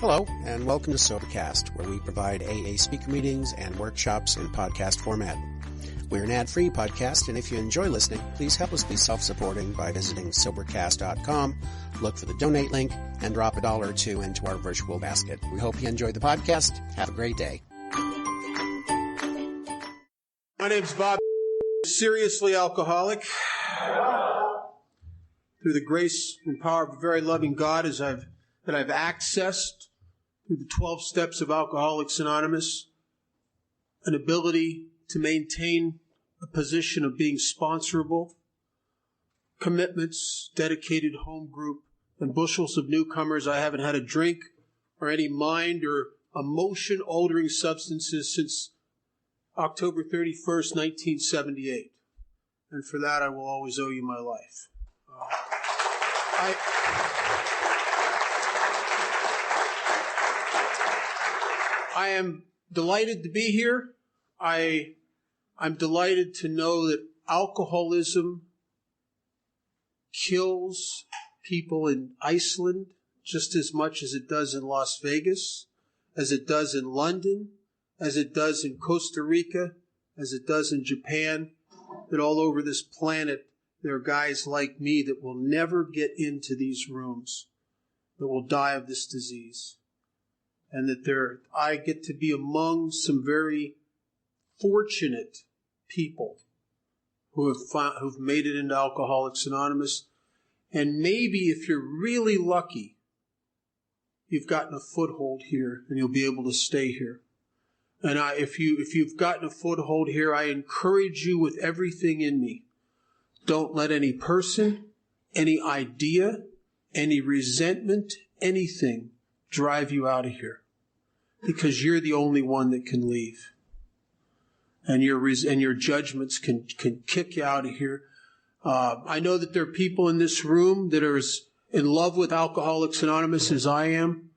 Hello, and welcome to Sobercast, where we provide AA speaker meetings and workshops in podcast format. We're an ad-free podcast, and if you enjoy listening, please help us be self-supporting by visiting Sobercast.com, look for the donate link, and drop $1 or $2 into our virtual basket. We hope you enjoy the podcast. Have a great day. My name's Bob, seriously alcoholic. Through the grace and power of a very loving God that I've accessed through the 12 steps of Alcoholics Anonymous, an ability to maintain a position of being sponsorable, commitments, dedicated home group, and bushels of newcomers. I haven't had a drink or any mind or emotion-altering substances since October 31st, 1978. And for that, I will always owe you my life. I am delighted to be here. I'm delighted to know that alcoholism kills people in Iceland just as much as it does in Las Vegas, as it does in London, as it does in Costa Rica, as it does in Japan, that all over this planet there are guys like me that will never get into these rooms, that will die of this disease. And that I get to be among some very fortunate people who've made it into Alcoholics Anonymous. And maybe if you're really lucky, you've gotten a foothold here and you'll be able to stay here. And if you've gotten a foothold here, I encourage you with everything in me. Don't let any person, any idea, any resentment, anything drive you out of here. Because you're the only one that can leave. And your judgments can kick you out of here. I know that there are people in this room that are as in love with Alcoholics Anonymous as I am.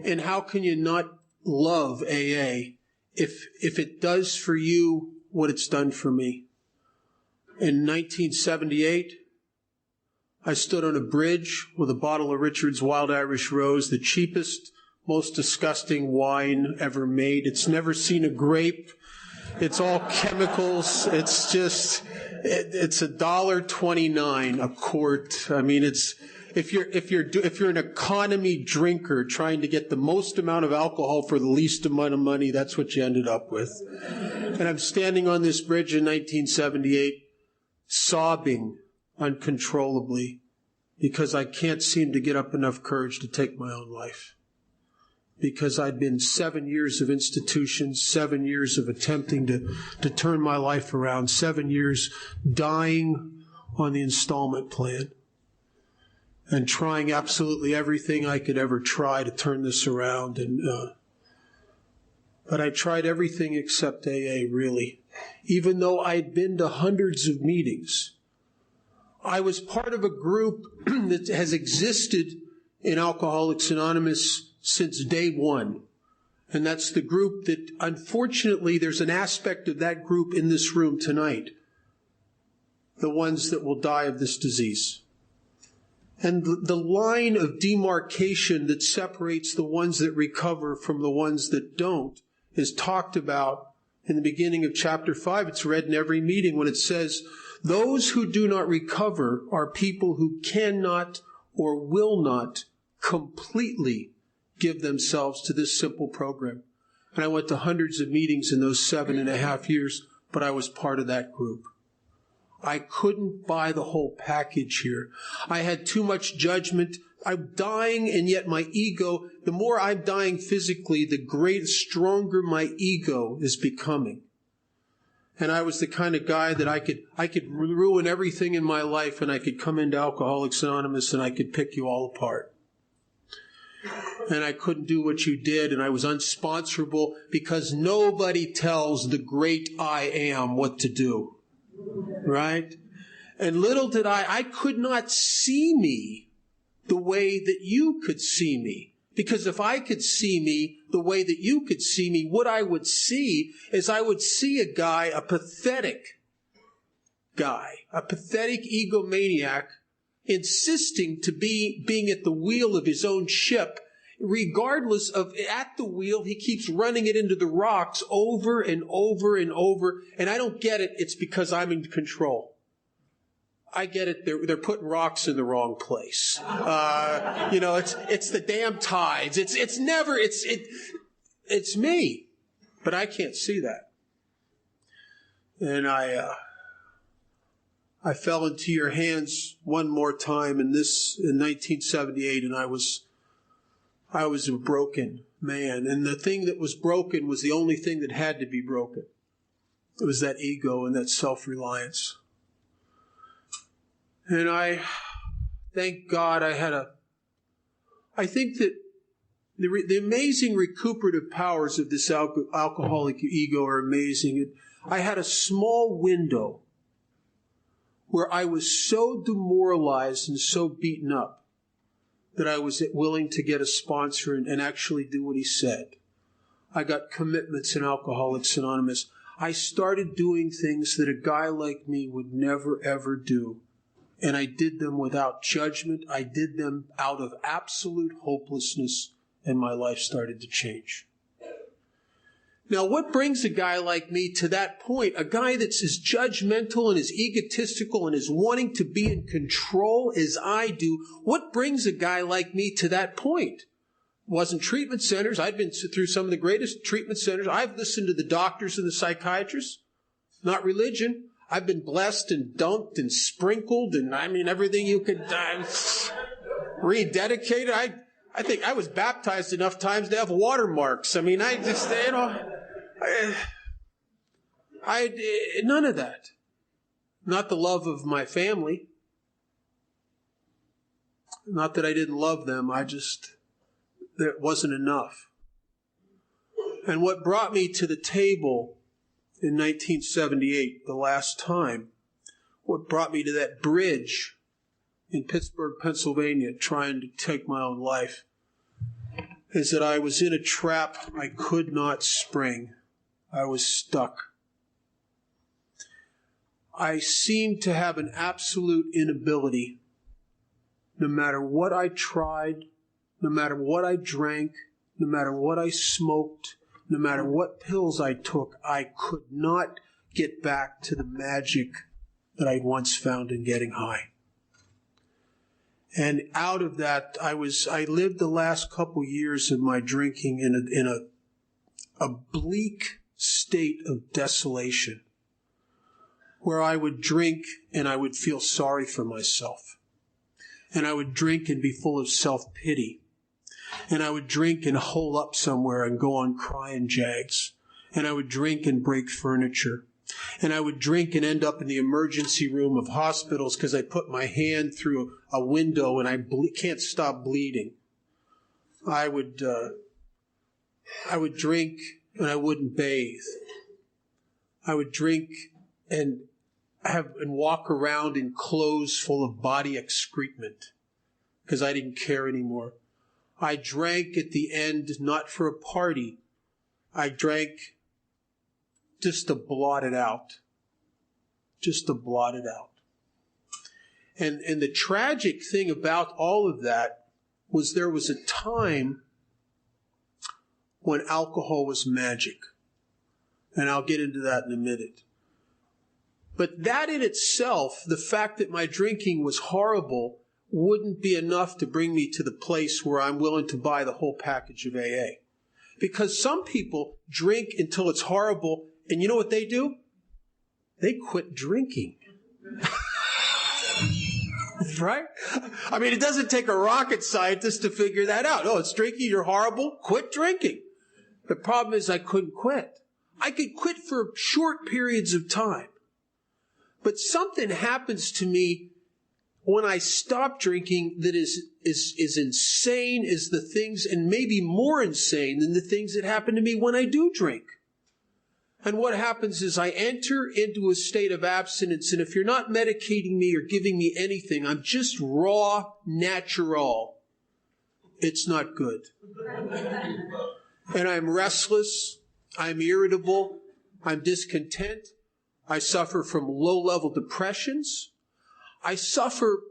And how can you not love AA if it does for you what it's done for me? In 1978, I stood on a bridge with a bottle of Richard's Wild Irish Rose, the cheapest, most disgusting wine ever made. It's never seen a grape. It's all chemicals. It's $1.29 a quart. I mean, if you're an economy drinker trying to get the most amount of alcohol for the least amount of money, that's what you ended up with. And I'm standing on this bridge in 1978, sobbing uncontrollably because I can't seem to get up enough courage to take my own life. Because I'd been 7 years of institutions, 7 years of attempting to turn my life around, 7 years dying on the installment plan, and trying absolutely everything I could ever try to turn this around. But I tried everything except AA, really. Even though I'd been to hundreds of meetings, I was part of a group that has existed in Alcoholics Anonymous since day one. And that's the group that, unfortunately, there's an aspect of that group in this room tonight. The ones that will die of this disease. And the line of demarcation that separates the ones that recover from the ones that don't is talked about in the beginning of chapter 5. It's read in every meeting when it says, those who do not recover are people who cannot or will not completely give themselves to this simple program. And I went to hundreds of meetings in those 7.5 years, but I was part of that group. I couldn't buy the whole package here. I had too much judgment. I'm dying, and yet my ego, the more I'm dying physically, the stronger my ego is becoming. And I was the kind of guy that I could ruin everything in my life, and I could come into Alcoholics Anonymous and I could pick you all apart. And I couldn't do what you did, and I was unsponsorable because nobody tells the great I am what to do. Right? And little did I could not see me the way that you could see me. Because if I could see me the way that you could see me, what I would see is I would see a guy, a pathetic egomaniac, insisting to being at the wheel of his own ship regardless of at the wheel, he keeps running it into the rocks over and over and over. And I don't get it. It's because I'm in control. I get it. They're putting rocks in the wrong place. It's the damn tides. It's me, but I can't see that. And I fell into your hands one more time in 1978, and I was a broken man. And the thing that was broken was the only thing that had to be broken. It was that ego and that self-reliance. And thank God I think that the amazing recuperative powers of this alcoholic ego are amazing. I had a small window where I was so demoralized and so beaten up that I was willing to get a sponsor and actually do what he said. I got commitments in Alcoholics Anonymous. I started doing things that a guy like me would never, ever do. And I did them without judgment. I did them out of absolute hopelessness, and my life started to change. Now, what brings a guy like me to that point, a guy that's as judgmental and as egotistical and as wanting to be in control as I do, what brings a guy like me to that point? It wasn't treatment centers. I've been through some of the greatest treatment centers. I've listened to the doctors and the psychiatrists, not religion. I've been blessed and dunked and sprinkled and everything you could rededicated. I think I was baptized enough times to have watermarks. None of that. Not the love of my family. Not that I didn't love them. That wasn't enough. And what brought me to the table in 1978, the last time, what brought me to that bridge in Pittsburgh, Pennsylvania, trying to take my own life, is that I was in a trap I could not spring. I was stuck. I seemed to have an absolute inability, no matter what I tried, no matter what I drank, no matter what I smoked, no matter what pills I took, I could not get back to the magic that I once found in getting high. And out of that, I lived the last couple years of my drinking in a bleak state of desolation, where I would drink and I would feel sorry for myself. And I would drink and be full of self-pity. And I would drink and hole up somewhere and go on crying jags. And I would drink and break furniture. And I would drink and end up in the emergency room of hospitals because I put my hand through a window and I can't stop bleeding. I would drink and I wouldn't bathe. I would drink and walk around in clothes full of body excrement because I didn't care anymore. I drank at the end, not for a party. I drank just to blot it out. Just to blot it out. And the tragic thing about all of that was there was a time when alcohol was magic. And I'll get into that in a minute. But that in itself, the fact that my drinking was horrible, wouldn't be enough to bring me to the place where I'm willing to buy the whole package of AA. Because some people drink until it's horrible, and you know what they do? They quit drinking. Right? It doesn't take a rocket scientist to figure that out. Oh, it's drinking, you're horrible, quit drinking. The problem is I couldn't quit. I could quit for short periods of time. But something happens to me when I stop drinking that is insane as the things, and maybe more insane than the things that happen to me when I do drink. And what happens is I enter into a state of abstinence, and if you're not medicating me or giving me anything, I'm just raw, natural. It's not good. And I'm restless, I'm irritable, I'm discontent, I suffer from low-level depressions, I suffer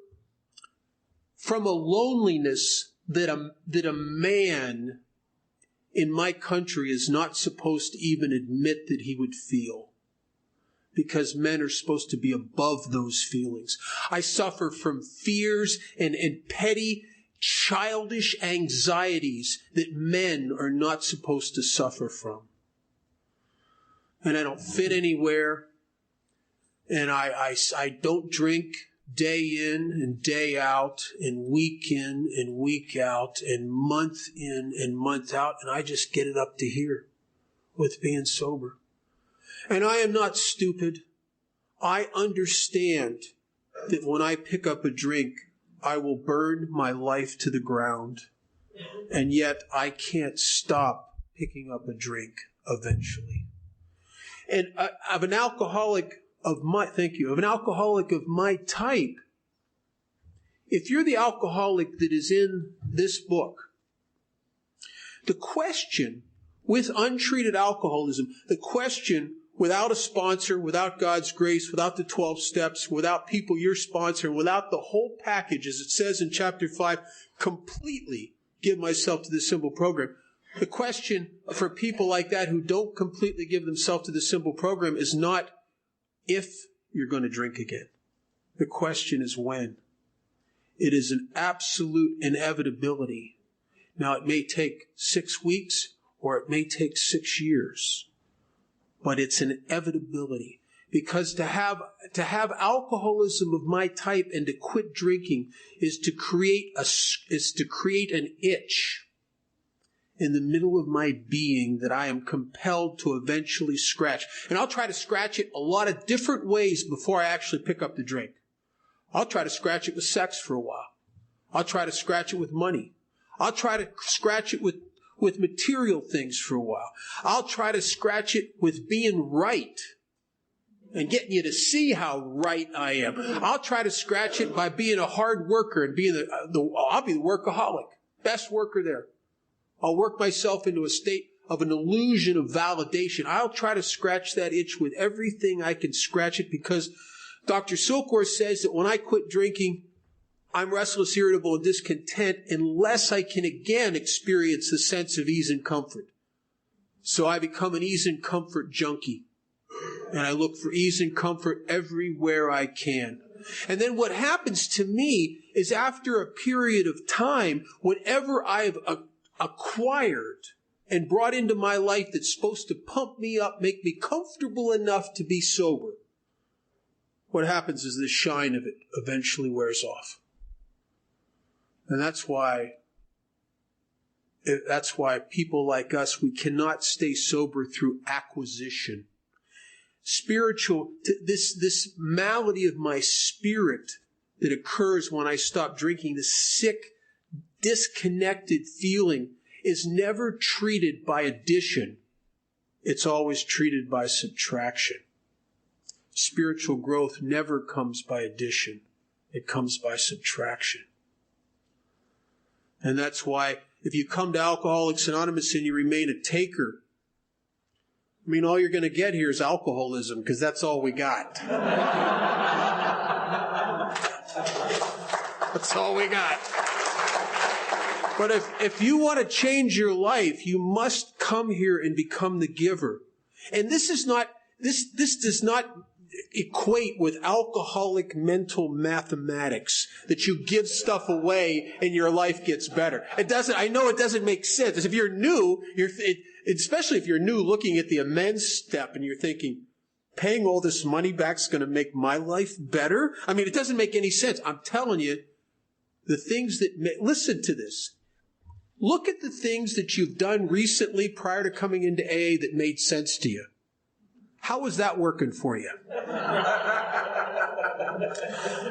from a loneliness that a man in my country is not supposed to even admit that he would feel, because men are supposed to be above those feelings. I suffer from fears and petty, childish anxieties that men are not supposed to suffer from. And I don't fit anywhere, and I don't drink day in and day out, and week in and week out, and month in and month out, and I just get it up to here with being sober. And I am not stupid. I understand that when I pick up a drink, I will burn my life to the ground, and yet I can't stop picking up a drink eventually. And of an alcoholic of my type, if you're the alcoholic that is in this book, the question with untreated alcoholism, the question without a sponsor, without God's grace, without the 12 steps, without people you're sponsoring, without the whole package, as it says in chapter 5, completely give myself to this simple program. The question for people like that who don't completely give themselves to the simple program is not if you're going to drink again. The question is when. It is an absolute inevitability. Now, it may take 6 weeks or it may take 6 years, but it's an inevitability. Because to have alcoholism of my type and to quit drinking is to create an itch in the middle of my being that I am compelled to eventually scratch. And I'll try to scratch it a lot of different ways before I actually pick up the drink. I'll try to scratch it with sex for a while. I'll try to scratch it with money. I'll try to scratch it with material things for a while. I'll try to scratch it with being right and getting you to see how right I am. I'll try to scratch it by being a hard worker and being I'll be the workaholic, best worker there. I'll work myself into a state of an illusion of validation. I'll try to scratch that itch with everything I can scratch it, because Dr. Silkworth says that when I quit drinking, I'm restless, irritable, and discontent unless I can again experience the sense of ease and comfort. So I become an ease and comfort junkie. And I look for ease and comfort everywhere I can. And then what happens to me is, after a period of time, whatever I've acquired and brought into my life that's supposed to pump me up, make me comfortable enough to be sober, what happens is the shine of it eventually wears off. And that's why people like us, we cannot stay sober through acquisition. This malady of my spirit that occurs when I stop drinking, this sick, disconnected feeling, is never treated by addition. It's always treated by subtraction. Spiritual growth never comes by addition. It comes by subtraction. And that's why if you come to Alcoholics Anonymous and you remain a taker, I mean, all you're going to get here is alcoholism, because that's all we got. That's all we got. But if you want to change your life, you must come here and become the giver. And this does not equate with alcoholic mental mathematics, that you give stuff away and your life gets better. It doesn't. I know it doesn't make sense. If you're new, especially if you're new, looking at the amends step and you're thinking, paying all this money back is going to make my life better? I mean, it doesn't make any sense. I'm telling you, the things that listen to this. Look at the things that you've done recently prior to coming into AA that made sense to you. How was that working for you?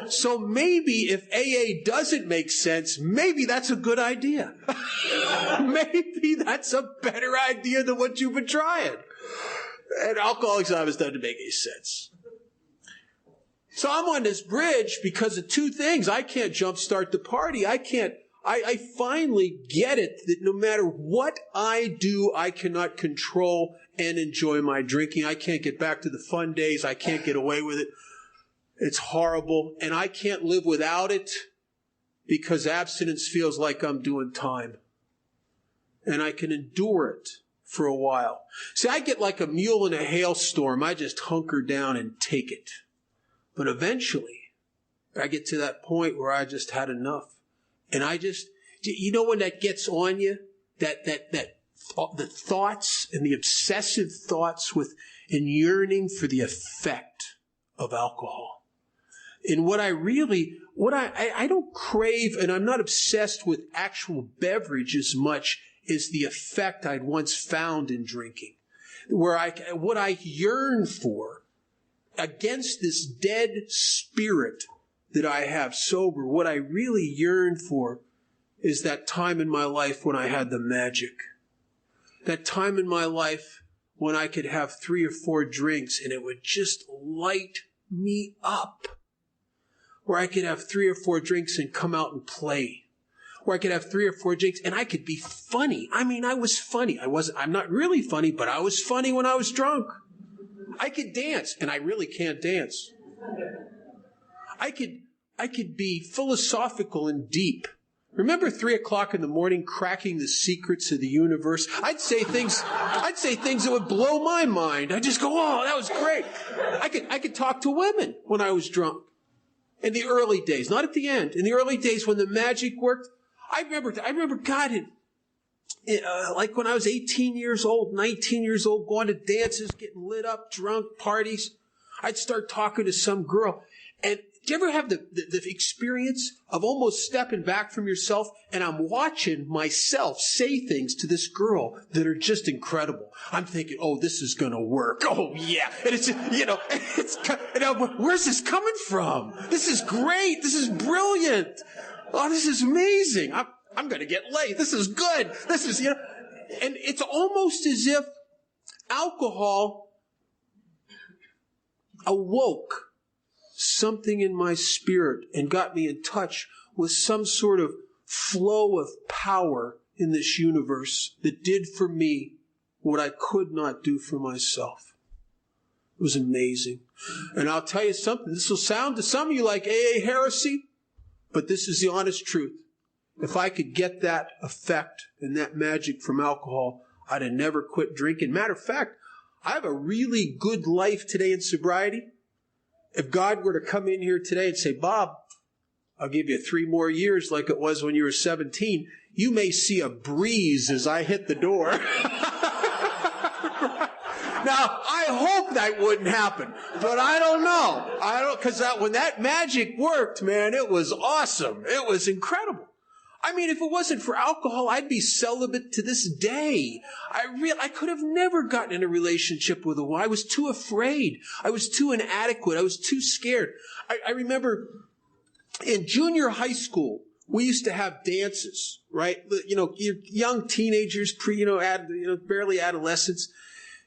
So maybe if AA doesn't make sense, maybe that's a good idea. Maybe that's a better idea than what you've been trying. And Alcoholics Anonymous doesn't make any sense. So I'm on this bridge because of two things. I can't jumpstart the party. I finally get it that no matter what I do, I cannot control and enjoy my drinking. I can't get back to the fun days. I can't get away with it. It's horrible, and I can't live without it. because abstinence feels like I'm doing time. And I can endure it for a while. See, I get like a mule in a hailstorm. I just hunker down and take it. But eventually, I get to that point where I just had enough. And I just, you know when that gets on you? The thoughts and the obsessive thoughts and yearning for the effect of alcohol. And I don't crave, and I'm not obsessed with actual beverage as much as the effect I'd once found in drinking. What I yearn for against this dead spirit that I have sober, what I really yearn for is that time in my life when I had the magic. That time in my life when I could have 3 or 4 drinks and it would just light me up. Where I could have 3 or 4 drinks and come out and play. Where I could have 3 or 4 drinks and I could be funny. I mean, I was funny. I'm not really funny, but I was funny when I was drunk. I could dance, and I really can't dance. I could be philosophical and deep. Remember 3 o'clock in the morning cracking the secrets of the universe? I'd say things that would blow my mind. I'd just go, oh, that was great. I could talk to women when I was drunk. In the early days, not at the end. In the early days when the magic worked, I remember God had, like when I was 18 years old, 19 years old, going to dances, getting lit up, drunk, parties. I'd start talking to some girl. And do you ever have the experience of almost stepping back from yourself and I'm watching myself say things to this girl that are just incredible? I'm thinking, oh, this is going to work. Oh, yeah. And it's, where's this coming from? This is great. This is brilliant. Oh, this is amazing. I'm going to get laid. This is good. This is, and it's almost as if alcohol awoke something in my spirit and got me in touch with some sort of flow of power in this universe that did for me what I could not do for myself. It was amazing. And I'll tell you something, this will sound to some of you like AA heresy, but this is the honest truth. If I could get that effect and that magic from alcohol, I'd have never quit drinking. Matter of fact, I have a really good life today in sobriety. If God were to come in here today and say, Bob, I'll give you 3 more years like it was when you were 17, you may see a breeze as I hit the door. Now, I hope that wouldn't happen, but I don't know. Because when that magic worked, man, it was awesome. It was incredible. I mean, if it wasn't for alcohol, I'd be celibate to this day. I could have never gotten in a relationship with a woman. I was too afraid. I was too inadequate. I was too scared. I remember in junior high school, we used to have dances, right? Young teenagers, barely adolescents.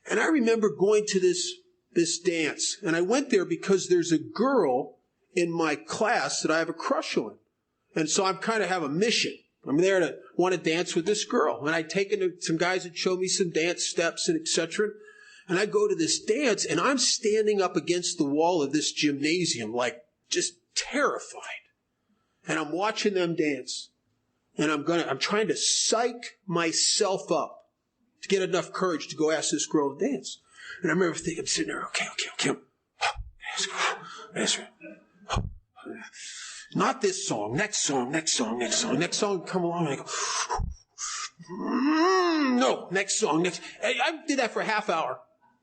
And I remember going to this dance. And I went there because there's a girl in my class that I have a crush on. And so I kind of have a mission. I'm there to want to dance with this girl. And I'd taken some guys that showed me some dance steps and etc. And I go to this dance and I'm standing up against the wall of this gymnasium, like just terrified. And I'm watching them dance. And I'm trying to psych myself up to get enough courage to go ask this girl to dance. And I remember thinking, I'm sitting there, okay. Ask her. Not this song, next song. Next song, come along, and I go, no, next song. I did that for a half hour.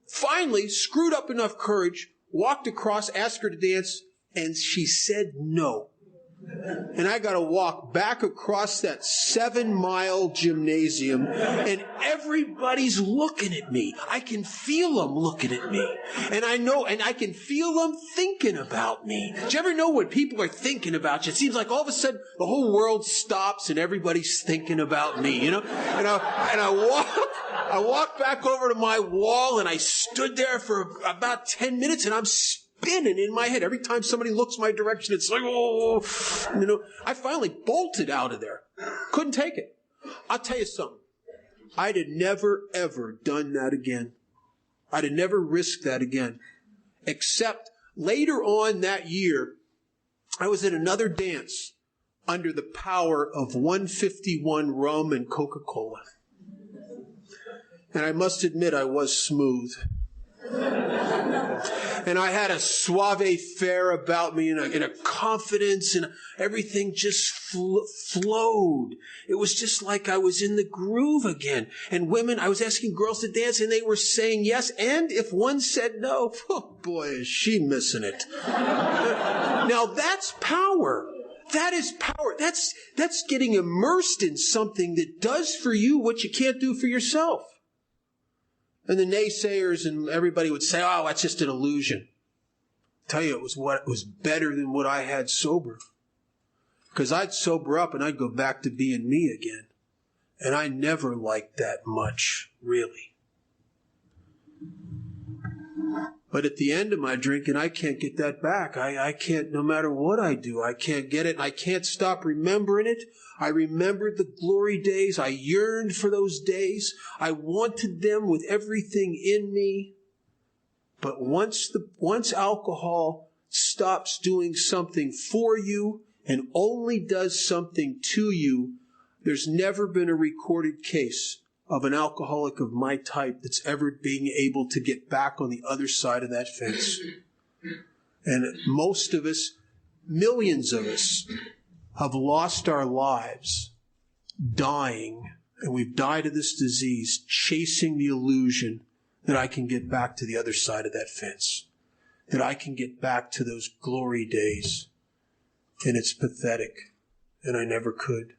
Finally, screwed up enough courage, walked across, asked her to dance, and she said no. And I got to walk back across that 7-mile gymnasium, and everybody's looking at me. I can feel them looking at me. And I can feel them thinking about me. Do you ever know when people are thinking about you? It seems like all of a sudden the whole world stops and everybody's thinking about me, And I walked back over to my wall and I stood there for about 10 minutes and I'm spinning in my head. Every time somebody looks my direction, it's like, oh, I finally bolted out of there. Couldn't take it. I'll tell you something. I'd have never, ever done that again. I'd have never risked that again. Except later on that year, I was at another dance under the power of 151 rum and Coca-Cola. And I must admit I was smooth. And I had a savoir-faire about me and a confidence, and everything just flowed. It was just like I was in the groove again. And women, I was asking girls to dance and they were saying yes. And if one said no, oh boy, is she missing it. Now that's power. That is power. That's getting immersed in something that does for you what you can't do for yourself. And the naysayers and everybody would say, oh, that's just an illusion. I tell you, it was better than what I had sober. Because I'd sober up and I'd go back to being me again. And I never liked that much, really. But at the end of my drinking, I can't get that back. I can't, no matter what I do, I can't get it. And I can't stop remembering it. I remembered the glory days. I yearned for those days. I wanted them with everything in me. But once alcohol stops doing something for you and only does something to you, there's never been a recorded case of an alcoholic of my type that's ever being able to get back on the other side of that fence. And most of us, millions of us, have lost our lives dying, and we've died of this disease, chasing the illusion that I can get back to the other side of that fence, that I can get back to those glory days. And it's pathetic, and I never could.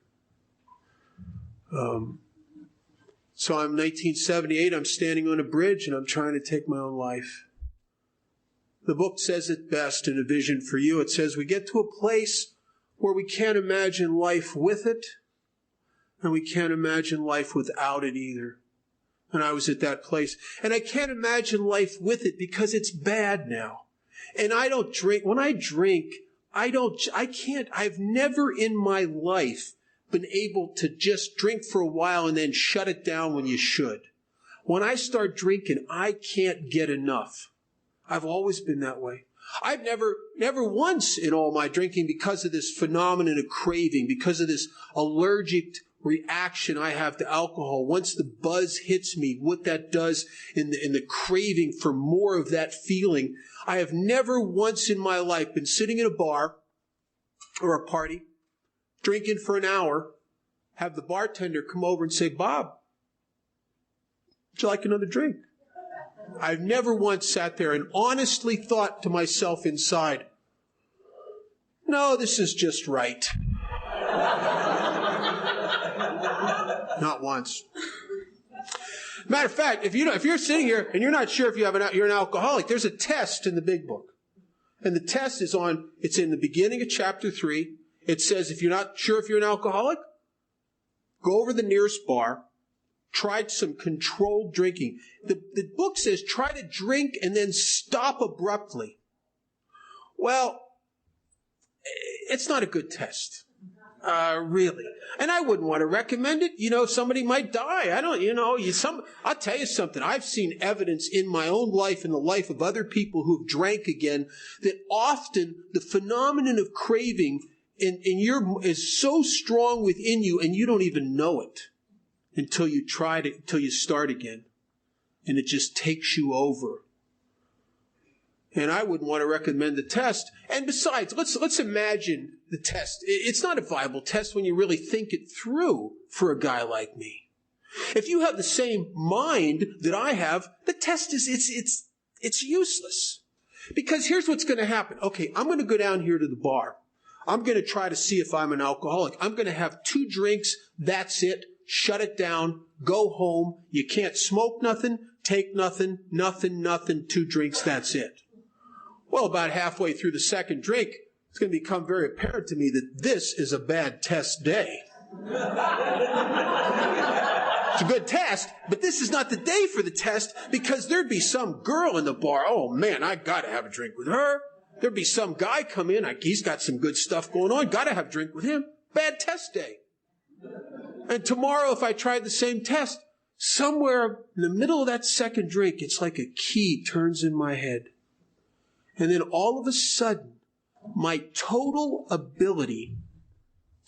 So I'm 1978, I'm standing on a bridge, and I'm trying to take my own life. The book says it best in A Vision for You. It says we get to a place where we can't imagine life with it, and we can't imagine life without it either. And I was at that place. And I can't imagine life with it because it's bad now. And I don't drink. When I drink, I've never in my life been able to just drink for a while and then shut it down when you should. When I start drinking, I can't get enough. I've always been that way. I've never once in all my drinking, because of this phenomenon of craving, because of this allergic reaction I have to alcohol, once the buzz hits me, what that does in the craving for more of that feeling, I have never once in my life been sitting in a bar or a party, drinking for an hour, have the bartender come over and say, Bob, would you like another drink? I've never once sat there and honestly thought to myself inside, no, this is just right. Not once. Matter of fact, if you're sitting here and you're not sure if you're an alcoholic, there's a test in the big book. And the test it's in the beginning of chapter 3. It says if you're not sure if you're an alcoholic, go over to the nearest bar, try some controlled drinking. The book says try to drink and then stop abruptly. Well, it's not a good test. Really. And I wouldn't want to recommend it. Somebody might die. I'll tell you something. I've seen evidence in my own life and the life of other people who've drank again that often the phenomenon of craving is so strong within you and you don't even know it until you start again. And it just takes you over. And I wouldn't want to recommend the test. And besides, let's imagine the test. It's not a viable test when you really think it through for a guy like me. If you have the same mind that I have, the test it's useless. Because here's what's going to happen. Okay, I'm going to go down here to the bar. I'm going to try to see if I'm an alcoholic. I'm going to have 2 drinks. That's it. Shut it down. Go home. You can't smoke nothing, take nothing, 2 drinks. That's it. Well, about halfway through the second drink, it's going to become very apparent to me that this is a bad test day. It's a good test, but this is not the day for the test because there'd be some girl in the bar. Oh, man, I got to have a drink with her. There'd be some guy come in. He's got some good stuff going on. Got to have a drink with him. Bad test day. And tomorrow, if I tried the same test, somewhere in the middle of that second drink, it's like a key turns in my head. And then all of a sudden, my total ability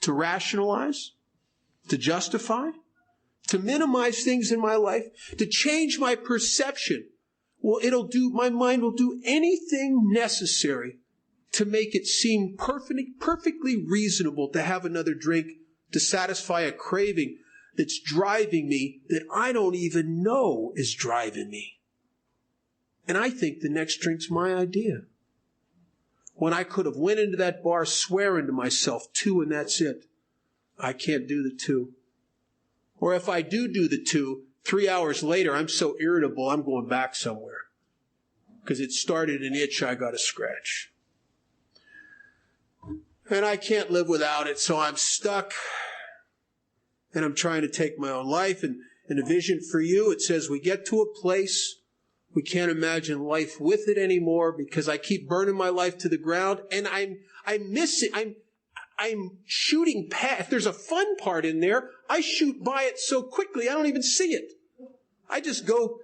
to rationalize, to justify, to minimize things in my life, to change my perception. Well, my mind will do anything necessary to make it seem perfectly reasonable to have another drink to satisfy a craving that's driving me that I don't even know is driving me. And I think the next drink's my idea. When I could have went into that bar swearing to myself, 2 and that's it. I can't do the 2. Or if I do the 2, 3 hours later, I'm so irritable, I'm going back somewhere. Because it started an itch I got to scratch. And I can't live without it, so I'm stuck. And I'm trying to take my own life. And in a vision for you, it says we get to a place we can't imagine life with it anymore because I keep burning my life to the ground. And I'm missing, I'm shooting past. If there's a fun part in there, I shoot by it so quickly I don't even see it. I just go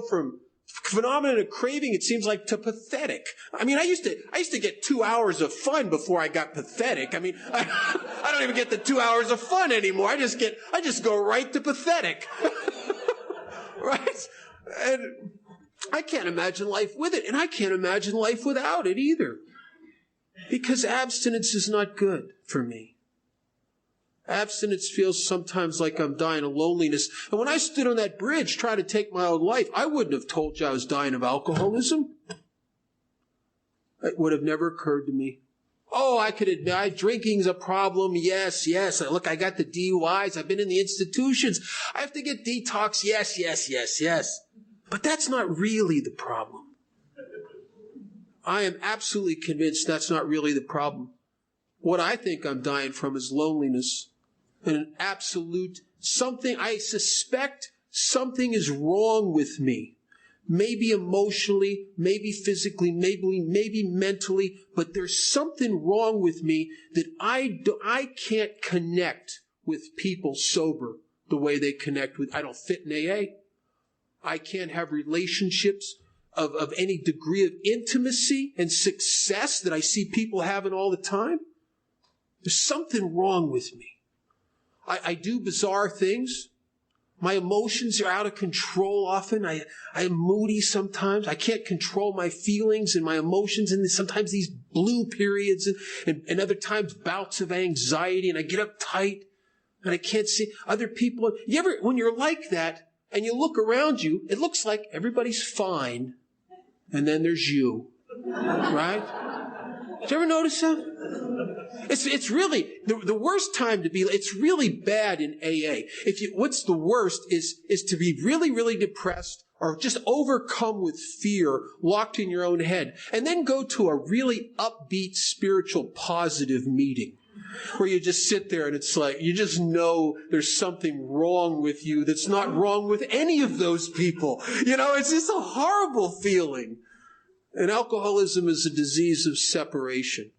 from phenomenon of craving, it seems like, to pathetic. I mean, I used to get 2 hours of fun before I got pathetic. I mean, I don't even get the 2 hours of fun anymore. I just go right to pathetic. Right? And I can't imagine life with it, and I can't imagine life without it either. Because abstinence is not good for me. Abstinence feels sometimes like I'm dying of loneliness. And when I stood on that bridge trying to take my own life, I wouldn't have told you I was dying of alcoholism. It would have never occurred to me. Oh, I could admit drinking's a problem. Yes. Look, I got the DUIs. I've been in the institutions. I have to get detox. Yes. But that's not really the problem. I am absolutely convinced that's not really the problem. What I think I'm dying from is loneliness. And an absolute something, I suspect something is wrong with me. Maybe emotionally, maybe physically, maybe mentally, but there's something wrong with me that I can't connect with people sober the way they connect with. I don't fit in AA. I can't have relationships of any degree of intimacy and success that I see people having all the time. There's something wrong with me. I do bizarre things. My emotions are out of control often. I am moody sometimes. I can't control my feelings and my emotions. And sometimes these blue periods and other times bouts of anxiety. And I get uptight and I can't see other people. When you're like that and you look around you, it looks like everybody's fine. And then there's you. Right? Did you ever notice that? It's really, the worst time to be, it's really bad in AA. What's the worst is to be really, really depressed or just overcome with fear, locked in your own head, and then go to a really upbeat, spiritual, positive meeting where you just sit there and it's like, you just know there's something wrong with you that's not wrong with any of those people. It's just a horrible feeling. And alcoholism is a disease of separation.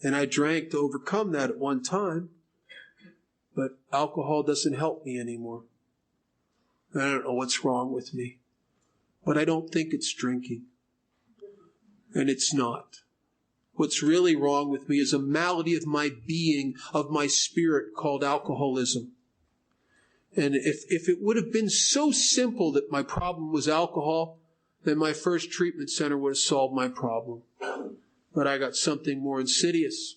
And I drank to overcome that at one time. But alcohol doesn't help me anymore. I don't know what's wrong with me. But I don't think it's drinking. And it's not. What's really wrong with me is a malady of my being, of my spirit, called alcoholism. And if it would have been so simple that my problem was alcohol, then my first treatment center would have solved my problem. But I got something more insidious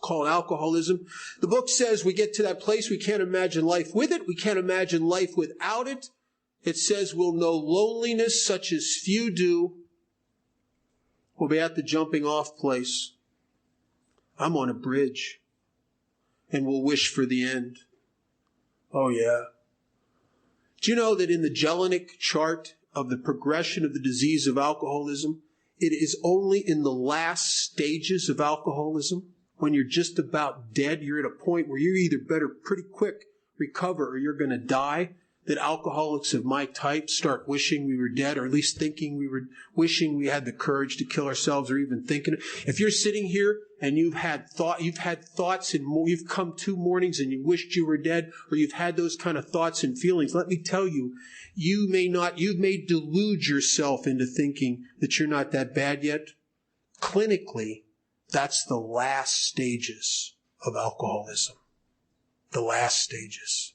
called alcoholism. The book says we get to that place we can't imagine life with it. We can't imagine life without it. It says we'll know loneliness such as few do. We'll be at the jumping off place. I'm on a bridge. And we'll wish for the end. Oh yeah. Do you know that in the Jelinek chart of the progression of the disease of alcoholism, it is only in the last stages of alcoholism, when you're just about dead, you're at a point where you either better pretty quick recover or you're going to die, that alcoholics of my type start wishing we were dead, or at least wishing we had the courage to kill ourselves, or even thinking. If you're sitting here and you've had thoughts and you've come 2 mornings and you wished you were dead, or you've had those kind of thoughts and feelings, let me tell you, you may delude yourself into thinking that you're not that bad yet. Clinically, That's the last stages of alcoholism. The last stages.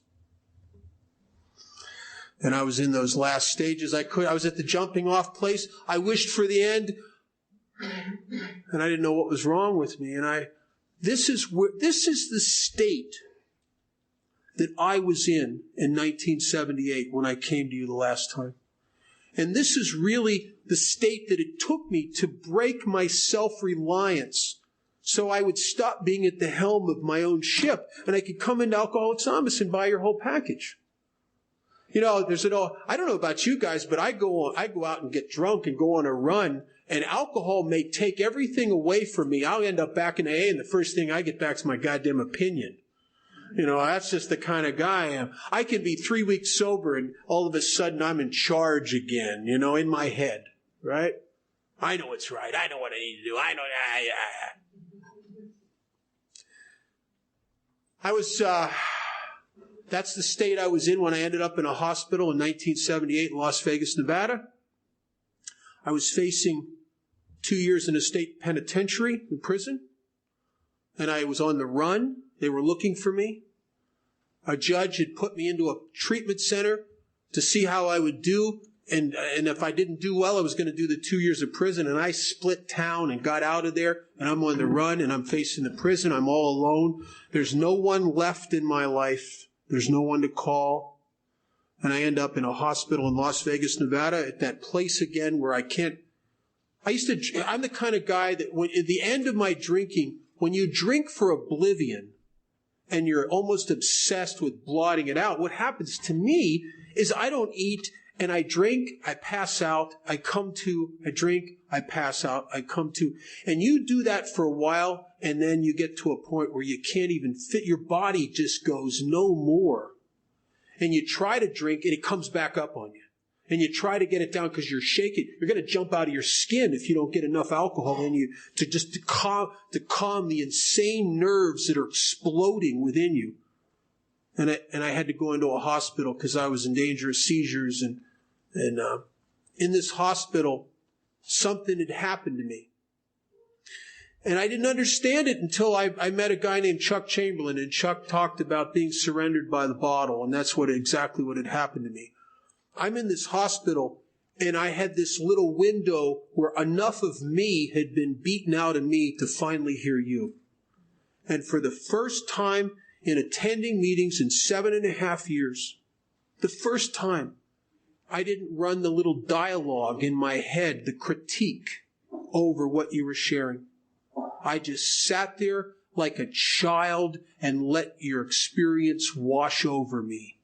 And I was in those last stages. I was at the jumping off place. I wished for the end, and I didn't know what was wrong with me. And this is the state that I was in 1978 when I came to you the last time. And this is really the state that it took me to break my self-reliance so I would stop being at the helm of my own ship and I could come into Alcoholics Anonymous and buy your whole package. You know, I don't know about you guys, but I go out and get drunk and go on a run, and alcohol may take everything away from me. I'll end up back in AA, and the first thing I get back is my goddamn opinion. You know, that's just the kind of guy I am. I can be 3 weeks sober, and all of a sudden I'm in charge again, you know, in my head, right? I know what's right. I know what I need to do. I know. That's the state I was in when I ended up in a hospital in 1978 in Las Vegas, Nevada. I was facing 2 years in a state penitentiary in prison, and I was on the run. They were looking for me. A judge had put me into a treatment center to see how I would do, and if I didn't do well, I was going to do the 2 years of prison, and I split town and got out of there, and I'm on the run, and I'm facing the prison. I'm all alone. There's no one left in my life. There's no one to call. And I end up in a hospital in Las Vegas, Nevada, at that place again where I'm the kind of guy that at the end of my drinking, when you drink for oblivion and you're almost obsessed with blotting it out, what happens to me is I don't eat and I drink, I pass out, I come to, I drink, I pass out, I come to. And you do that for a while, and then you get to a point where you can't even fit. Your body just goes no more. And you try to drink, and it comes back up on you. And you try to get it down because you're shaking. You're going to jump out of your skin if you don't get enough alcohol in you to calm the insane nerves that are exploding within you. And I had to go into a hospital because I was in danger of seizures. And in this hospital, something had happened to me. And I didn't understand it until I met a guy named Chuck Chamberlain, and Chuck talked about being surrendered by the bottle, and that's exactly what had happened to me. I'm in this hospital, and I had this little window where enough of me had been beaten out of me to finally hear you. And for the first time in attending meetings in 7.5 years, the first time, I didn't run the little dialogue in my head, the critique over what you were sharing. I just sat there like a child and let your experience wash over me.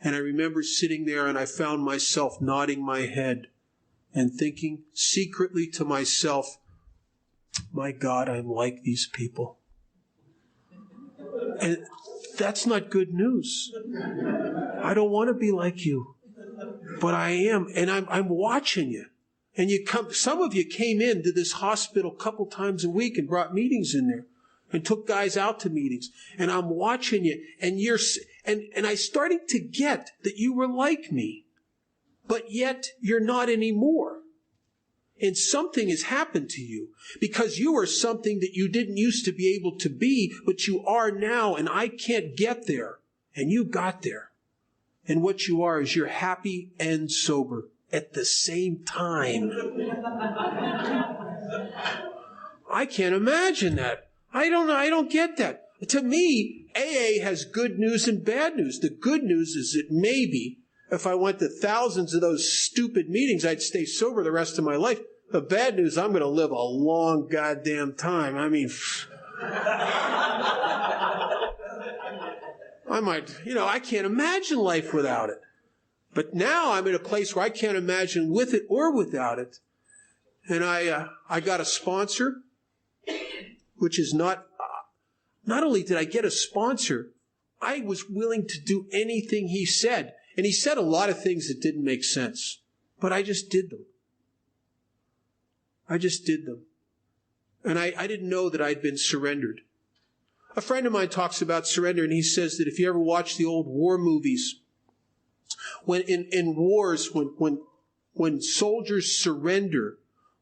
And I remember sitting there and I found myself nodding my head and thinking secretly to myself, my God, I'm like these people. And that's not good news. I don't want to be like you. But I am, and I'm watching you. And some of you came into this hospital a couple times a week and brought meetings in there and took guys out to meetings. And I'm watching you, and I started to get that you were like me, but yet you're not anymore. And something has happened to you because you are something that you didn't used to be able to be, but you are now, and I can't get there. And you got there. And what you are is you're happy and sober at the same time. I can't imagine that. I don't get that. To me, AA has good news and bad news. The good news is that maybe if I went to thousands of those stupid meetings, I'd stay sober the rest of my life. The bad news, I'm going to live a long goddamn time. I mean, I can't imagine life without it. But now I'm in a place where I can't imagine with it or without it. And I got a sponsor, which is not only did I get a sponsor, I was willing to do anything he said. And he said a lot of things that didn't make sense, but I just did them. And I didn't know that I'd been surrendered. A friend of mine talks about surrender, and he says that if you ever watch the old war movies, when in wars, when soldiers surrender,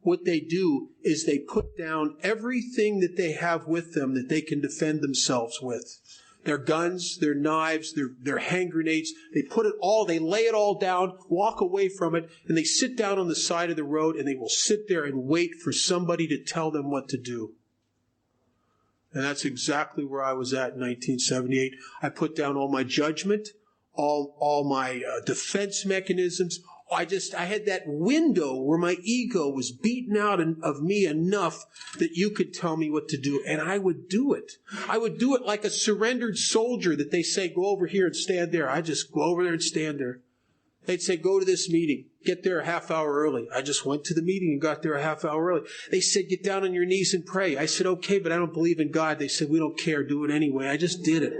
what they do is they put down everything that they have with them that they can defend themselves with. Their guns, their knives, their hand grenades. They lay it all down, walk away from it, and they sit down on the side of the road and they will sit there and wait for somebody to tell them what to do. And that's exactly where I was at in 1978. I put down all my judgment, all my defense mechanisms. I had that window where my ego was beaten out of me enough that you could tell me what to do, and I would do it. I would do it like a surrendered soldier that they say, go over here and stand there. I just go over there and stand there. They'd say, go to this meeting. Get there a half hour early. I just went to the meeting and got there a half hour early. They said, get down on your knees and pray. I said, okay, but I don't believe in God. They said, we don't care. Do it anyway. I just did it.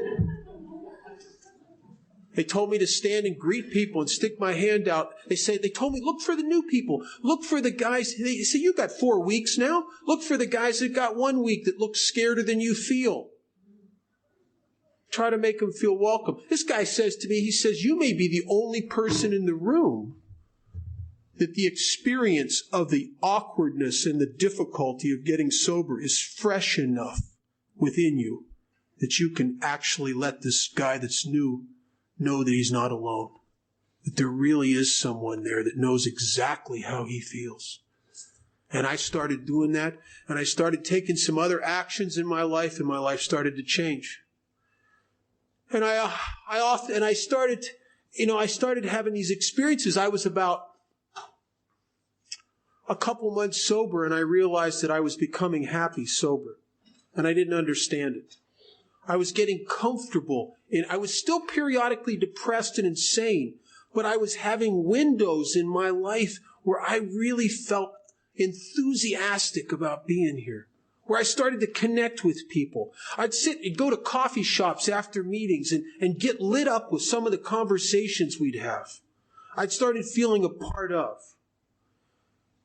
They told me to stand and greet people and stick my hand out. They told me, look for the new people. Look for the guys. They say, you got 4 weeks now. Look for the guys that got 1 week that look scareder than you feel. Try to make them feel welcome. This guy says to me, he says, you may be the only person in the room that the experience of the awkwardness and the difficulty of getting sober is fresh enough within you that you can actually let this guy that's new know that he's not alone, that there really is someone there that knows exactly how he feels. And I started doing that, and I started taking some other actions in my life, and my life started to change. And I started having these experiences. I was about a couple months sober, and I realized that I was becoming happy sober, and I didn't understand it. I was getting comfortable, and I was still periodically depressed and insane, but I was having windows in my life where I really felt enthusiastic about being here, where I started to connect with people. I'd sit and go to coffee shops after meetings and get lit up with some of the conversations we'd have. I'd started feeling a part of.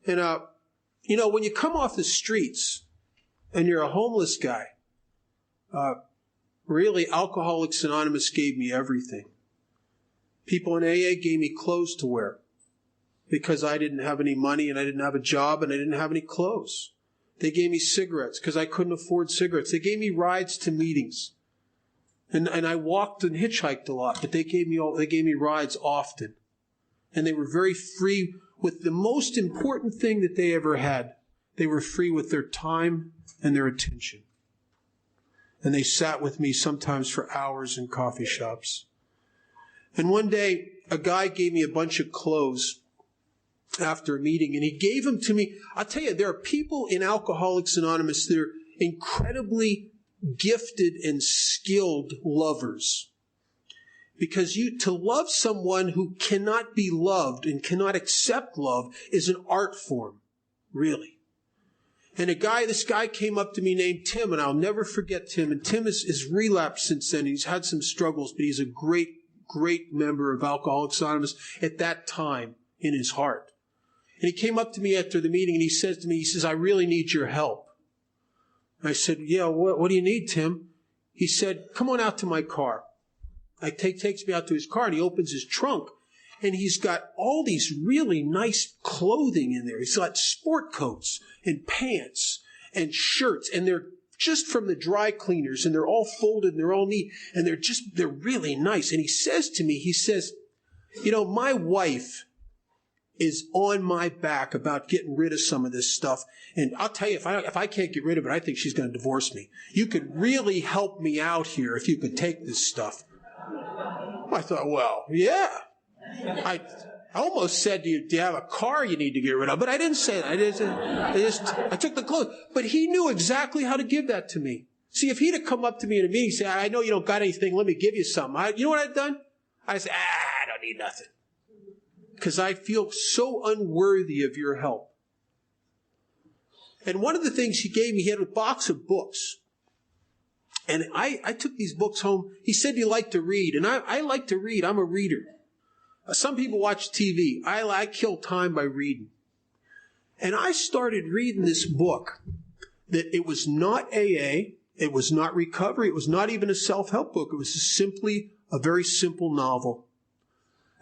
And, when you come off the streets and you're a homeless guy, really, Alcoholics Anonymous gave me everything. People in AA gave me clothes to wear because I didn't have any money and I didn't have a job and I didn't have any clothes. They gave me cigarettes because I couldn't afford cigarettes. They gave me rides to meetings. And I walked and hitchhiked a lot, but they gave me rides often. And they were very free with the most important thing that they ever had. They were free with their time and their attention. And they sat with me sometimes for hours in coffee shops. And one day, a guy gave me a bunch of clothes after a meeting, and he gave them to me. I'll tell you, there are people in Alcoholics Anonymous that are incredibly gifted and skilled lovers. Because to love someone who cannot be loved and cannot accept love is an art form, really. And this guy came up to me named Tim, and I'll never forget Tim. And Tim has relapsed since then. He's had some struggles, but he's a great, great member of Alcoholics Anonymous at that time in his heart. And he came up to me after the meeting, and he says to me, I really need your help. And I said, yeah, what do you need, Tim? He said, come on out to my car. Takes me out to his car, and he opens his trunk. And he's got all these really nice clothing in there. He's got sport coats and pants and shirts. And they're just from the dry cleaners. And they're all folded and they're all neat. And they're really nice. And he says to me, my wife is on my back about getting rid of some of this stuff. And I'll tell you, if I can't get rid of it, I think she's going to divorce me. You could really help me out here if you could take this stuff. I thought, well, yeah. I almost said, do you have a car you need to get rid of? But I didn't say that. I took the clothes. But he knew exactly how to give that to me. See, if he'd have come up to me in a meeting and said, I know you don't got anything, let me give you something. You know what I'd done? I'd say, I don't need nothing. Because I feel so unworthy of your help. And one of the things he gave me, he had a box of books. And I took these books home. He said he liked to read. And I like to read. I'm a reader. Some people watch TV. I kill time by reading. And I started reading this book that it was not AA. It was not recovery. It was not even a self-help book. It was simply a very simple novel.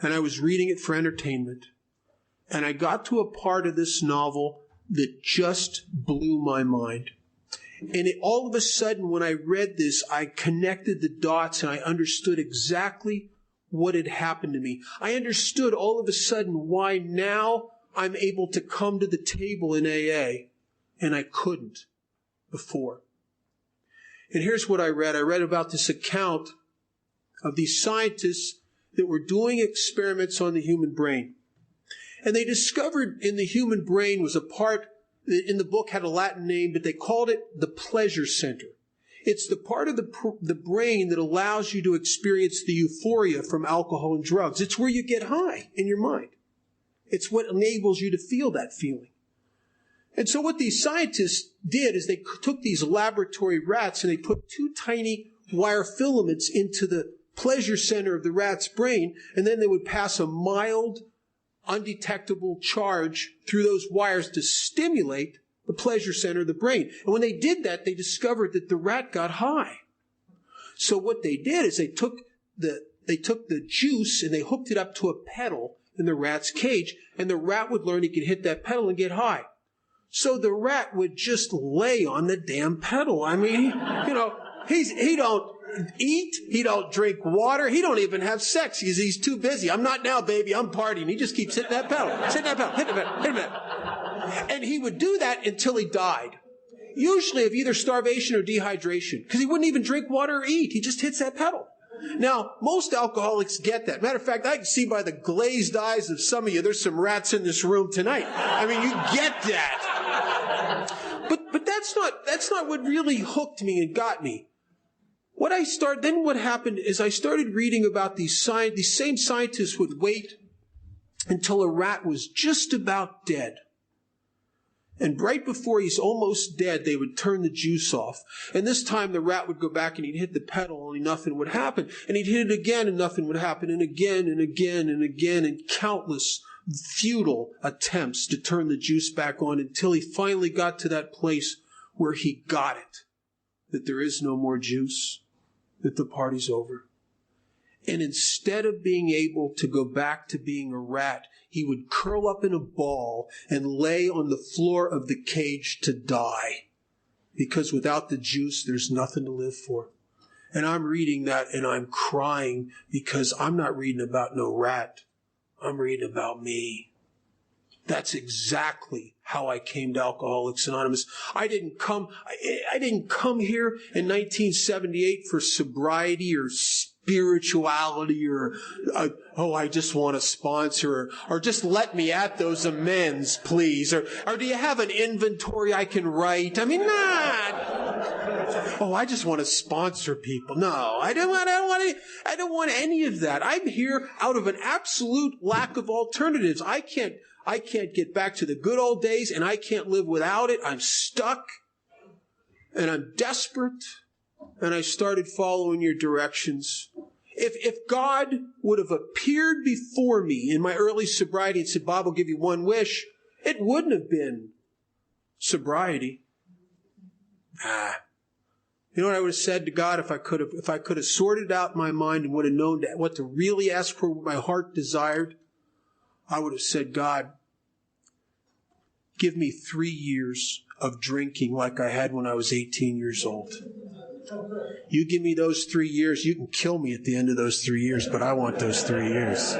And I was reading it for entertainment. And I got to a part of this novel that just blew my mind. And all of a sudden, when I read this, I connected the dots and I understood exactly what had happened to me. I understood all of a sudden why now I'm able to come to the table in AA, and I couldn't before. And here's what I read. I read about this account of these scientists that were doing experiments on the human brain. And they discovered in the human brain was a part that in the book had a Latin name, but they called it the pleasure center. It's the part of the brain that allows you to experience the euphoria from alcohol and drugs. It's where you get high in your mind. It's what enables you to feel that feeling. And so what these scientists did is they took these laboratory rats and they put 2 tiny wire filaments into the pleasure center of the rat's brain, and then they would pass a mild, undetectable charge through those wires to stimulate the pleasure center of the brain. And when they did that, they discovered that the rat got high. So what they did is they took the juice and they hooked it up to a pedal in the rat's cage, and the rat would learn he could hit that pedal and get high. So the rat would just lay on the damn pedal. I mean, he don't eat, he don't drink water, he don't even have sex. He's too busy. I'm not now, baby, I'm partying. He just keeps hitting that pedal, hitting that pedal, hitting the pedal. And he would do that until he died. Usually of either starvation or dehydration, because he wouldn't even drink water or eat. He just hits that pedal. Now, most alcoholics get that. Matter of fact, I can see by the glazed eyes of some of you, there's some rats in this room tonight. I mean, you get that. But that's not what really hooked me and got me. What happened is I started reading about these same scientists would wait until a rat was just about dead. And right before he's almost dead, they would turn the juice off. And this time the rat would go back and he'd hit the pedal, only nothing would happen. And he'd hit it again and nothing would happen. And again and again and again, and countless futile attempts to turn the juice back on until he finally got to that place where he got it. That there is no more juice. That the party's over. And instead of being able to go back to being a rat, he would curl up in a ball and lay on the floor of the cage to die. Because without the juice, there's nothing to live for. And I'm reading that and I'm crying because I'm not reading about no rat. I'm reading about me. That's exactly how I came to Alcoholics Anonymous. I didn't come here in 1978 for sobriety or spirituality or, I just want a sponsor or just let me at those amends, please. Or do you have an inventory I can write? I mean, I just want to sponsor people. No, I don't want any of that. I'm here out of an absolute lack of alternatives. I can't get back to the good old days, and I can't live without it. I'm stuck, and I'm desperate, and I started following your directions. If God would have appeared before me in my early sobriety and said, Bob, will give you one wish, it wouldn't have been sobriety. You know what I would have said to God if I could have sorted out my mind and would have known what to really ask for, what my heart desired? I would have said, God, give me 3 years of drinking like I had when I was 18 years old. You give me those 3 years, you can kill me at the end of those 3 years, but I want those 3 years.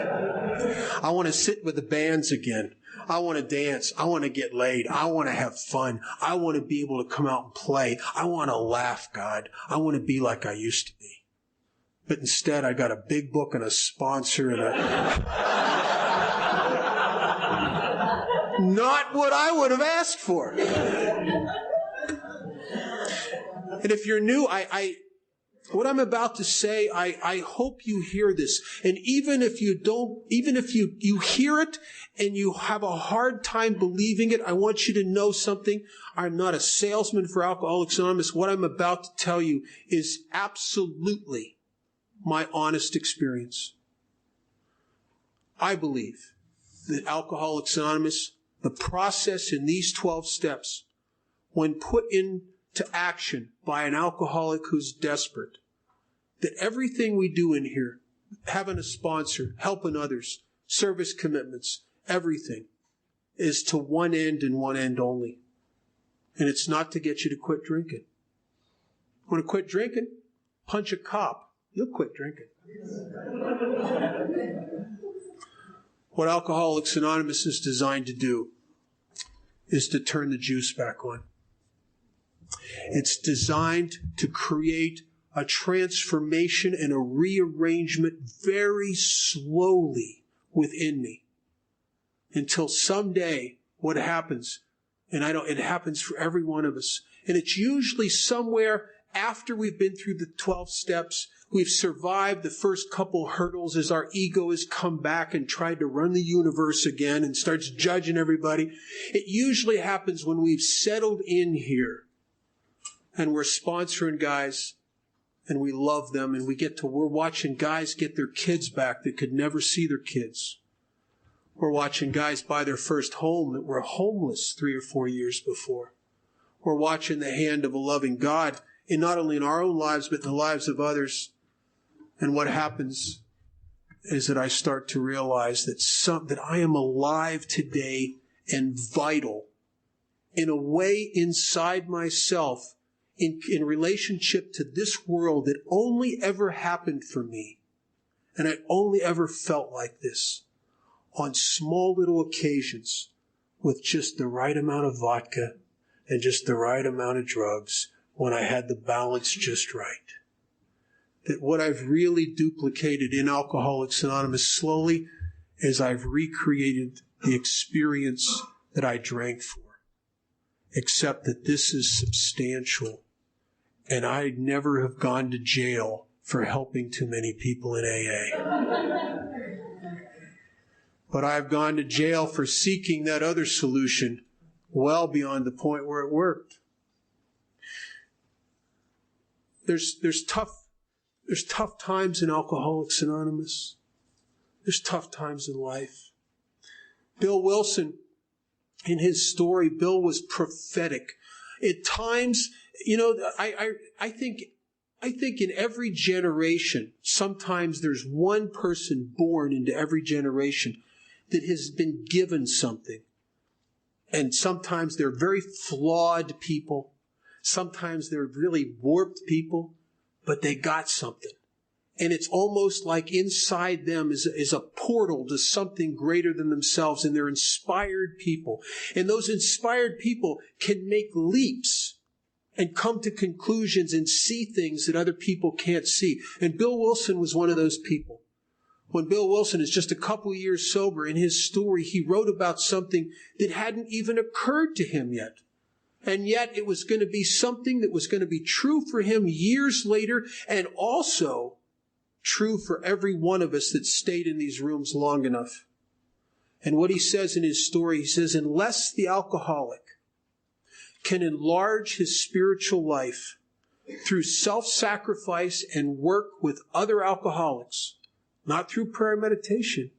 I want to sit with the bands again. I want to dance. I want to get laid. I want to have fun. I want to be able to come out and play. I want to laugh, God. I want to be like I used to be. But instead, I got a big book and a sponsor and not what I would have asked for. And if you're new, what I'm about to say, I hope you hear this. And even if you hear it and you have a hard time believing it, I want you to know something. I'm not a salesman for Alcoholics Anonymous. What I'm about to tell you is absolutely my honest experience. I believe that Alcoholics Anonymous, the process in these 12 steps, when put into action by an alcoholic who's desperate, that everything we do in here, having a sponsor, helping others, service commitments, everything, is to one end and one end only. And it's not to get you to quit drinking. Want to quit drinking? Punch a cop. You'll quit drinking. What Alcoholics Anonymous is designed to do is to turn the juice back on. It's designed to create a transformation and a rearrangement very slowly within me until someday what happens, and it happens for every one of us, and it's usually somewhere after we've been through the 12 steps, we've survived the first couple hurdles as our ego has come back and tried to run the universe again and starts judging everybody. It usually happens when we've settled in here and we're sponsoring guys and we love them and we're watching guys get their kids back that could never see their kids. We're watching guys buy their first home that were homeless 3 or 4 years before. We're watching the hand of a loving God in not only in our own lives, but in the lives of others. And what happens is that I start to realize that I am alive today and vital in a way inside myself in relationship to this world that only ever happened for me. And I only ever felt like this on small little occasions with just the right amount of vodka and just the right amount of drugs when I had the balance just right. That what I've really duplicated in Alcoholics Anonymous slowly is I've recreated the experience that I drank for. Except that this is substantial. And I'd never have gone to jail for helping too many people in AA. But I've gone to jail for seeking that other solution well beyond the point where it worked. There's tough times in Alcoholics Anonymous. There's tough times in life. Bill Wilson, in his story, Bill was prophetic. At times, I think in every generation, sometimes there's one person born into every generation that has been given something. And sometimes they're very flawed people. Sometimes they're really warped people, but they got something. And it's almost like inside them is a portal to something greater than themselves, and they're inspired people. And those inspired people can make leaps and come to conclusions and see things that other people can't see. And Bill Wilson was one of those people. When Bill Wilson is just a couple years sober, in his story, he wrote about something that hadn't even occurred to him yet. And yet it was going to be something that was going to be true for him years later, and also true for every one of us that stayed in these rooms long enough. And what he says in his story, he says, unless the alcoholic can enlarge his spiritual life through self-sacrifice and work with other alcoholics, not through prayer and meditation,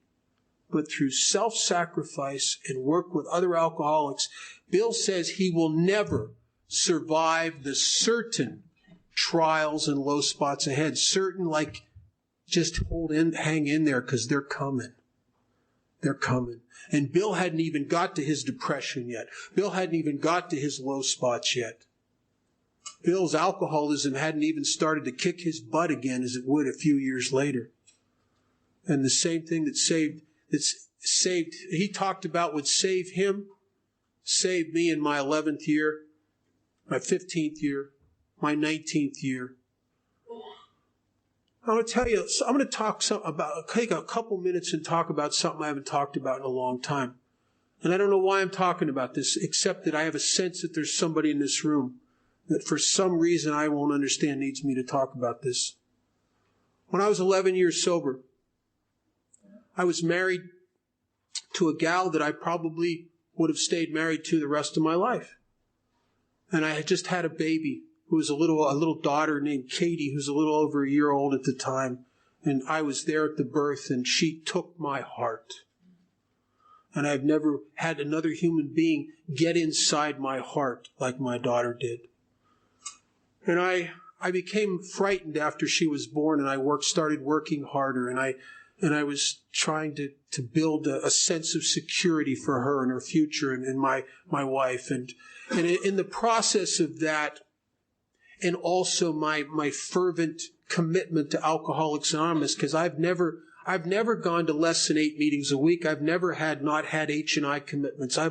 but through self-sacrifice and work with other alcoholics, Bill says he will never survive the certain trials and low spots ahead. Certain, like, just hang in there, because they're coming. They're coming. And Bill hadn't even got to his depression yet. Bill hadn't even got to his low spots yet. Bill's alcoholism hadn't even started to kick his butt again as it would a few years later. And the same thing that saved, he talked about would save him, saved me in my 11th year, my 15th year, my 19th year. I want to tell you, I'm going to take a couple minutes and talk about something I haven't talked about in a long time. And I don't know why I'm talking about this, except that I have a sense that there's somebody in this room that for some reason I won't understand needs me to talk about this. When I was 11 years sober, I was married to a gal that I probably would have stayed married to the rest of my life. And I had just had a baby who was a little daughter named Katie, who's a little over a year old at the time. And I was there at the birth, and she took my heart. And I've never had another human being get inside my heart like my daughter did. And I became frightened after she was born, and I started working harder, and And I was trying to build a sense of security for her and her future and my wife. And in the process of that, and also my fervent commitment to Alcoholics Anonymous, because I've never gone to less than 8 meetings a week. I've never not had H&I commitments. I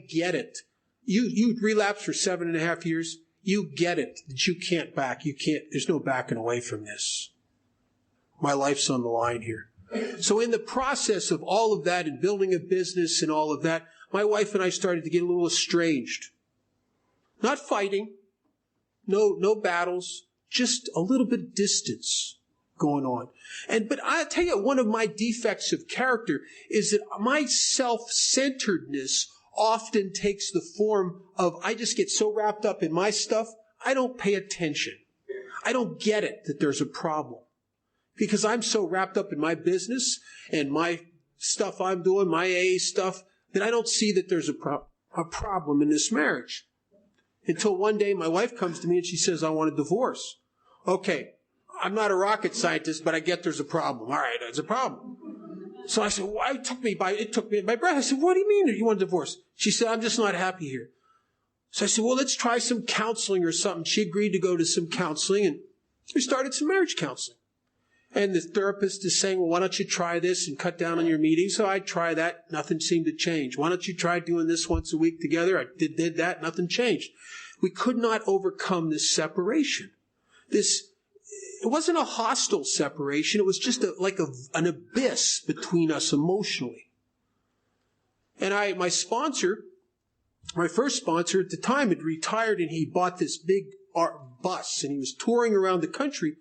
get it. You relapsed for 7.5 years. You get it that you can't there's no backing away from this. My life's on the line here. So in the process of all of that and building a business and all of that, my wife and I started to get a little estranged. Not fighting, no battles, just a little bit of distance going on. But I tell you, one of my defects of character is that my self-centeredness often takes the form of I just get so wrapped up in my stuff, I don't pay attention. I don't get it that there's a problem. Because I'm so wrapped up in my business and my stuff I'm doing, my AA stuff, that I don't see that there's a problem in this marriage. Until one day my wife comes to me and she says, I want a divorce. Okay, I'm not a rocket scientist, but I get there's a problem. All right, there's a problem. So I said, well, it took me by breath. I said, what do you mean you want a divorce? She said, I'm just not happy here. So I said, well, let's try some counseling or something. She agreed to go to some counseling, and we started some marriage counseling. And the therapist is saying, well, why don't you try this and cut down on your meetings? So I try that. Nothing seemed to change. Why don't you try doing this once a week together? I did that. Nothing changed. We could not overcome this separation. It wasn't a hostile separation. It was just an abyss between us emotionally. And my first sponsor at the time had retired, and he bought this big bus, and he was touring around the country.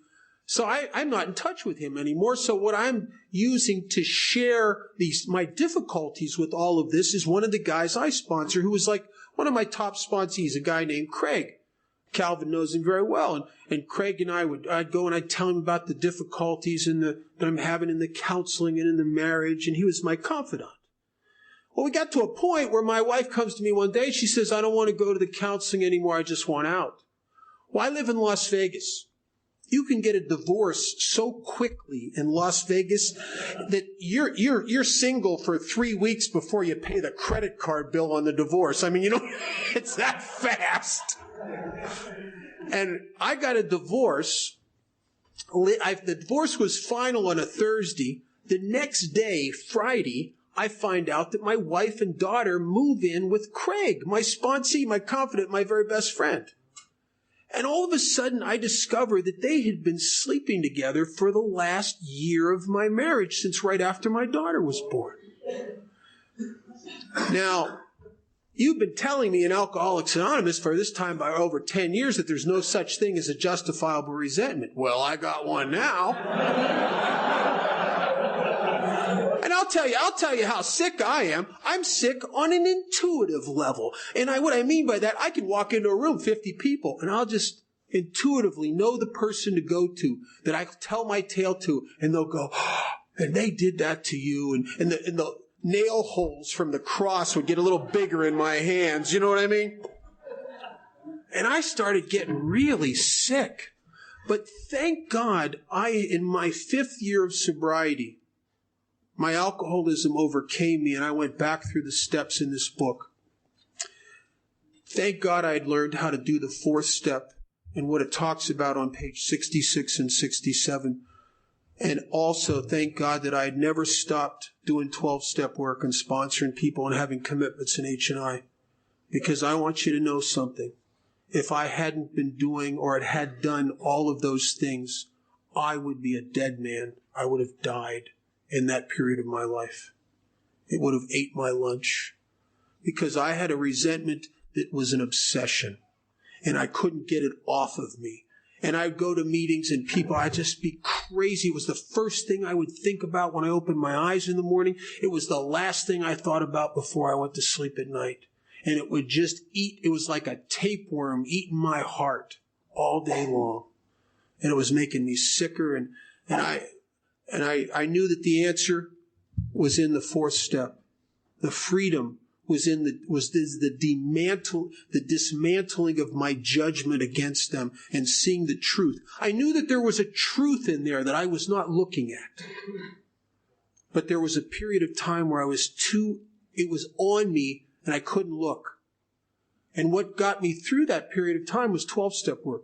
So I'm not in touch with him anymore. So what I'm using to share my difficulties with all of this is one of the guys I sponsor, who was like one of my top sponsees, a guy named Craig. Calvin knows him very well. And Craig and I'd go and I'd tell him about the difficulties that I'm having in the counseling and in the marriage, and he was my confidant. Well, we got to a point where my wife comes to me one day. She says, I don't want to go to the counseling anymore. I just want out. Well, I live in Las Vegas. You can get a divorce so quickly in Las Vegas that you're single for 3 weeks before you pay the credit card bill on the divorce. I mean, it's that fast. And I got a divorce. The divorce was final on a Thursday. The next day, Friday, I find out that my wife and daughter move in with Craig, my sponsee, my confidant, my very best friend. And all of a sudden, I discover that they had been sleeping together for the last year of my marriage, since right after my daughter was born. Now, you've been telling me in Alcoholics Anonymous for this time by over 10 years that there's no such thing as a justifiable resentment. Well, I got one now. And I'll tell you how sick I am. I'm sick on an intuitive level. And what I mean by that, I can walk into a room, 50 people, and I'll just intuitively know the person to go to, that I tell my tale to, and they'll go, oh, and they did that to you, and the nail holes from the cross would get a little bigger in my hands. You know what I mean? And I started getting really sick. But thank God, in my 5th year of sobriety, my alcoholism overcame me, and I went back through the steps in this book. Thank God I had learned how to do the 4th step and what it talks about on page 66 and 67. And also thank God that I had never stopped doing 12-step work and sponsoring people and having commitments in H&I. Because I want you to know something. If I hadn't been doing or had done all of those things, I would be a dead man. I would have died in that period of my life. It would have ate my lunch. Because I had a resentment that was an obsession. And I couldn't get it off of me. And I'd go to meetings and people, I'd just be crazy. It was the first thing I would think about when I opened my eyes in the morning. It was the last thing I thought about before I went to sleep at night. And it would just it was like a tapeworm eating my heart all day long. And it was making me sicker. And I knew that the answer was in the 4th step. The freedom was the dismantling of my judgment against them and seeing the truth. I knew that there was a truth in there that I was not looking at. But there was a period of time where it was on me and I couldn't look. And what got me through that period of time was 12-step work.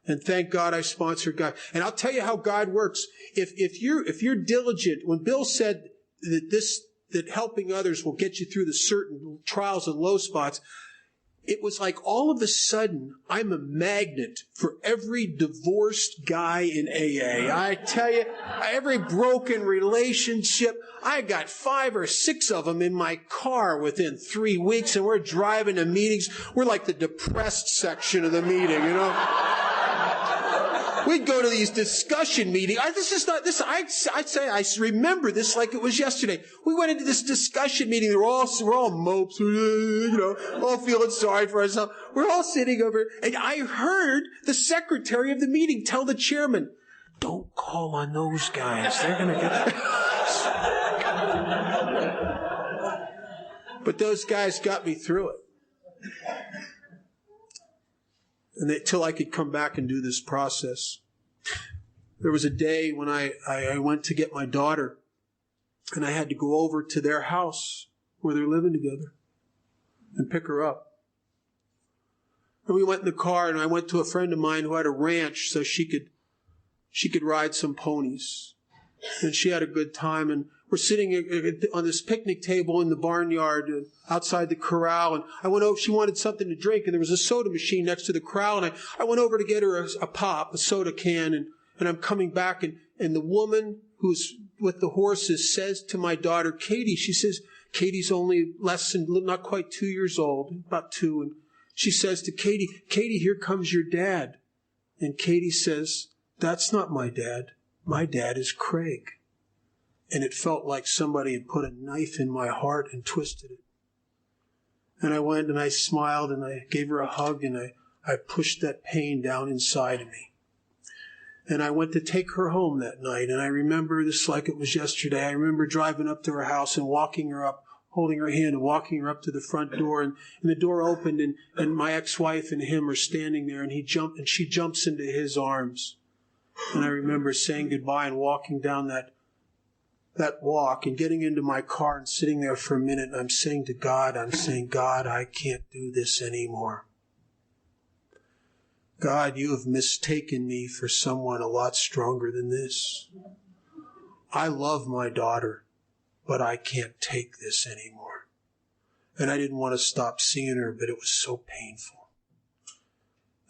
And thank God I sponsored God. And I'll tell you how God works. If you're diligent, when Bill said that helping others will get you through the certain trials and low spots, it was like all of a sudden I'm a magnet for every divorced guy in AA. I tell you, every broken relationship, I got 5 or 6 of them in my car within 3 weeks, and we're driving to meetings. We're like the depressed section of the meeting, you know. We'd go to these discussion meetings. I'd say I remember this like it was yesterday. We went into this discussion meeting. We're all mopes, you know, all feeling sorry for ourselves. We're all sitting over, and I heard the secretary of the meeting tell the chairman, "Don't call on those guys. They're going to get..." But those guys got me through it. And until I could come back and do this process. There was a day when I went to get my daughter, and I had to go over to their house where they're living together and pick her up. And we went in the car, and I went to a friend of mine who had a ranch so she could ride some ponies. And she had a good time, and we're sitting on this picnic table in the barnyard outside the corral, and I went over, she wanted something to drink, and there was a soda machine next to the corral, and I went over to get her a soda can, and I'm coming back, and the woman who's with the horses says to my daughter, Katie, she says, Katie's only not quite 2 years old, about 2, and she says to Katie, here comes your dad. And Katie says, that's not my dad. My dad is Craig. And it felt like somebody had put a knife in my heart and twisted it. And I went and I smiled and I gave her a hug and I pushed that pain down inside of me. And I went to take her home that night. And I remember this like it was yesterday. I remember driving up to her house and walking her up, holding her hand and walking her up to the front door. And the door opened and my ex-wife and him are standing there, and she jumps into his arms. And I remember saying goodbye and walking down that walk and getting into my car and sitting there for a minute, and I'm saying, God, I can't do this anymore. God, you have mistaken me for someone a lot stronger than this. I love my daughter, but I can't take this anymore. And I didn't want to stop seeing her, but it was so painful.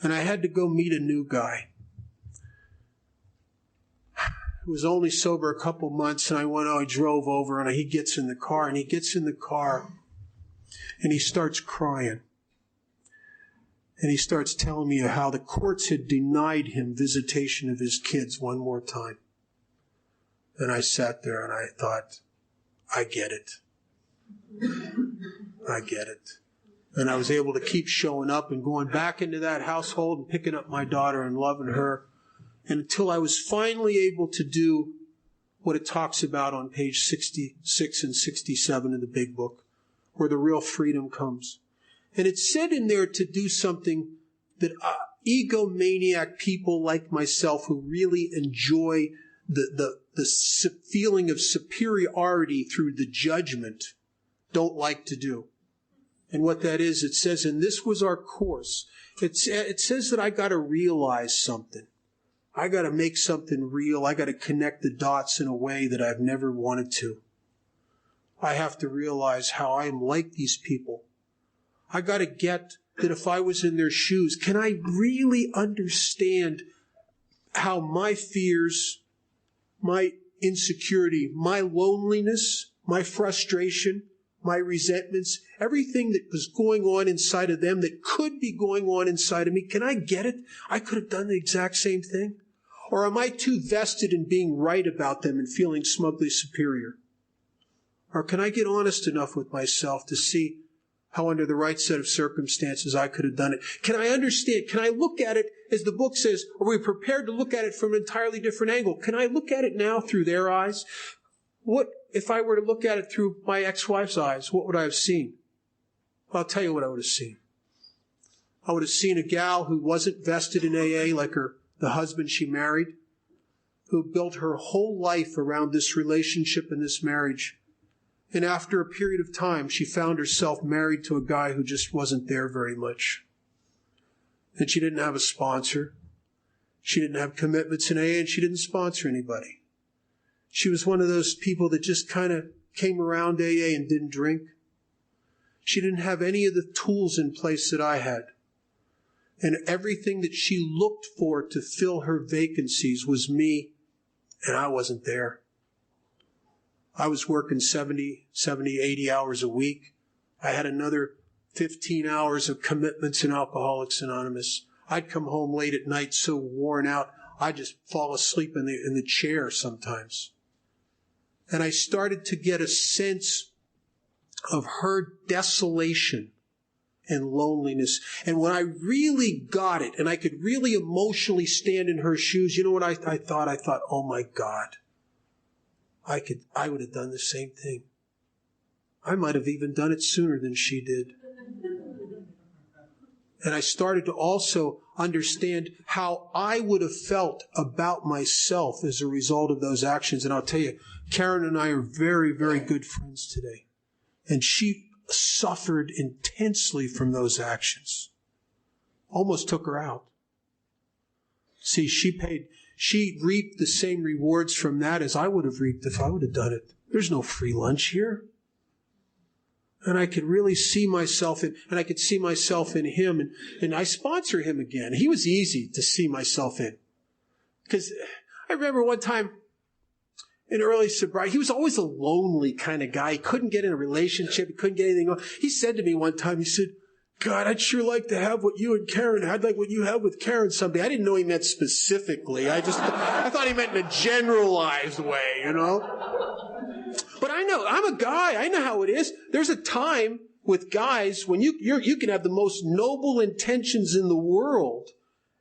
And I had to go meet a new guy who was only sober a couple months, and I drove over, and he gets in the car, and he starts crying. And he starts telling me how the courts had denied him visitation of his kids one more time. And I sat there and I thought, I get it. I get it. And I was able to keep showing up and going back into that household and picking up my daughter and loving her. And until I was finally able to do what it talks about on page 66 and 67 of the big book, where the real freedom comes. And it's said in there to do something that egomaniac people like myself who really enjoy the feeling of superiority through the judgment don't like to do. And what that is, it says, and this was our course, it says that I got to realize something. I got to make something real. I got to connect the dots in a way that I've never wanted to. I have to realize how I'm like these people. I got to get that if I was in their shoes, can I really understand how my fears, my insecurity, my loneliness, my frustration, my resentments, everything that was going on inside of them that could be going on inside of me, can I get it? I could have done the exact same thing. Or am I too vested in being right about them and feeling smugly superior? Or can I get honest enough with myself to see how under the right set of circumstances I could have done it? Can I understand? Can I look at it, as the book says, are we prepared to look at it from an entirely different angle? Can I look at it now through their eyes? What if I were to look at it through my ex-wife's eyes, what would I have seen? Well, I'll tell you what I would have seen. I would have seen a gal who wasn't vested in AA like the husband she married, who built her whole life around this relationship and this marriage. And after a period of time, she found herself married to a guy who just wasn't there very much. And she didn't have a sponsor. She didn't have commitments in AA, and she didn't sponsor anybody. She was one of those people that just kind of came around AA and didn't drink. She didn't have any of the tools in place that I had. And everything that she looked for to fill her vacancies was me, and I wasn't there. I was working 70, 80 hours a week. I had another 15 hours of commitments in Alcoholics Anonymous. I'd come home late at night so worn out, I'd just fall asleep in the chair sometimes. And I started to get a sense of her desolation and loneliness. And when I really got it, and I could really emotionally stand in her shoes, you know what I thought? I thought, oh my God, I would have done the same thing. I might have even done it sooner than she did. And I started to also understand how I would have felt about myself as a result of those actions. And I'll tell you, Karen and I are very, very good friends today. And she suffered intensely from those actions. Almost took her out. See, she reaped the same rewards from that as I would have reaped if I would have done it. There's no free lunch here. And I could really see myself and I could see myself in him, and I sponsor him again. He was easy to see myself in. Because I remember one time in early sobriety, he was always a lonely kind of guy. He couldn't get in a relationship. He couldn't get anything going. He said to me one time, he said, God, I'd sure like to have what you and Karen had, like what you have with Karen someday. I didn't know he meant specifically. I thought he meant in a generalized way, you know. But I know, I'm a guy. I know how it is. There's a time with guys when you can have the most noble intentions in the world,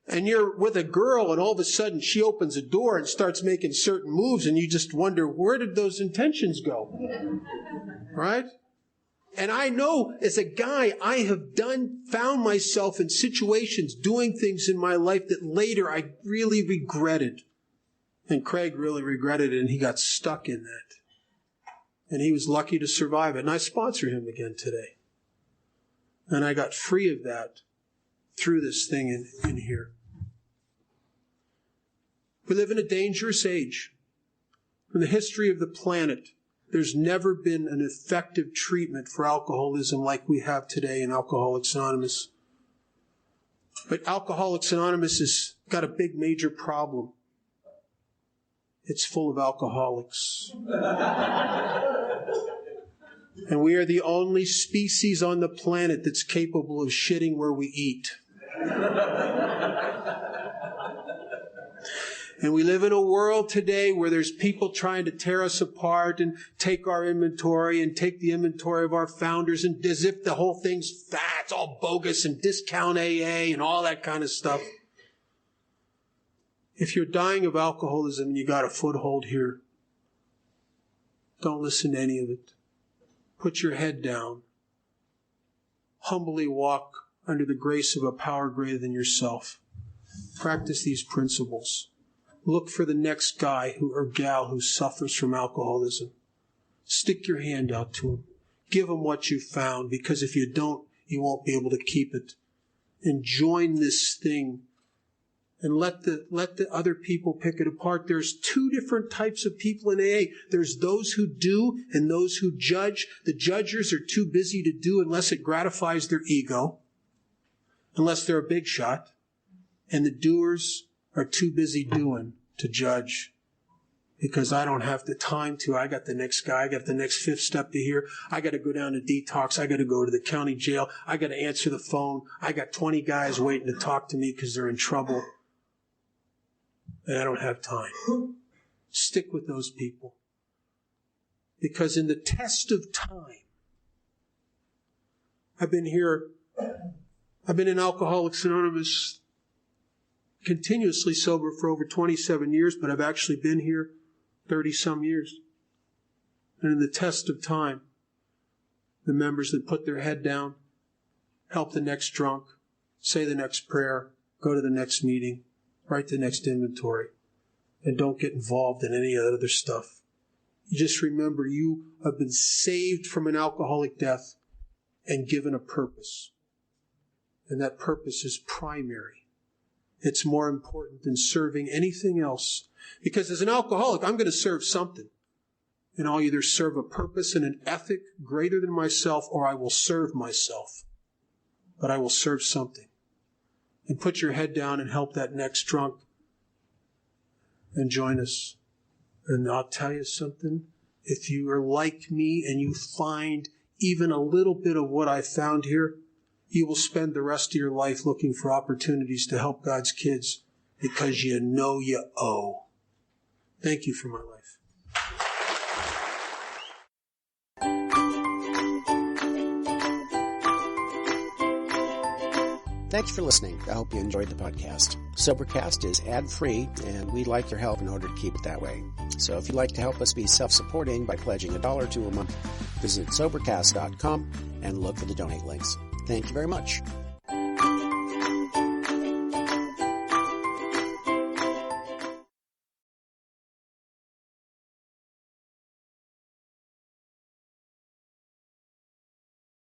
and you're with a girl, and all of a sudden she opens a door and starts making certain moves, and you just wonder, where did those intentions go? Right? And I know as a guy, I have found myself in situations, doing things in my life that later I really regretted. And Craig really regretted it, and he got stuck in that. And he was lucky to survive it. And I sponsor him again today. And I got free of that through this thing in here. We live in a dangerous age. In the history of the planet, there's never been an effective treatment for alcoholism like we have today in Alcoholics Anonymous. But Alcoholics Anonymous has got a big major problem. It's full of alcoholics. And we are the only species on the planet that's capable of shitting where we eat. And we live in a world today where there's people trying to tear us apart and take our inventory and take the inventory of our founders, and as if the whole thing's fat, it's all bogus, and discount AA and all that kind of stuff. If you're dying of alcoholism and you got a foothold here, don't listen to any of it. Put your head down. Humbly walk under the grace of a power greater than yourself. Practice these principles. Look for the next guy or gal who suffers from alcoholism. Stick your hand out to him. Give him what you found, because if you don't, you won't be able to keep it. And join this thing. And let the other people pick it apart. There's two different types of people in AA. There's those who do and those who judge. The judgers are too busy to do unless it gratifies their ego, unless they're a big shot. And the doers are too busy doing to judge, because I don't have the time to. I got the next guy. I got the next fifth step to here. I got to go down to detox. I got to go to the county jail. I got to answer the phone. I got 20 guys waiting to talk to me because they're in trouble. And I don't have time. Stick with those people. Because in the test of time, I've been in Alcoholics Anonymous continuously sober for over 27 years, but I've actually been here 30-some years. And in the test of time, the members that put their head down, help the next drunk, say the next prayer, go to the next meeting, write the next inventory, and don't get involved in any other stuff. You just remember you have been saved from an alcoholic death and given a purpose. And that purpose is primary. It's more important than serving anything else. Because as an alcoholic, I'm going to serve something. And I'll either serve a purpose and an ethic greater than myself, or I will serve myself. But I will serve something. And put your head down and help that next drunk and join us. And I'll tell you something. If you are like me and you find even a little bit of what I found here, you will spend the rest of your life looking for opportunities to help God's kids because you know you owe. Thank you for my life. Thanks for listening. I hope you enjoyed the podcast. Sobercast is ad-free, and we'd like your help in order to keep it that way. So if you'd like to help us be self-supporting by pledging $1 or $2 a month, visit Sobercast.com and look for the donate links. Thank you very much.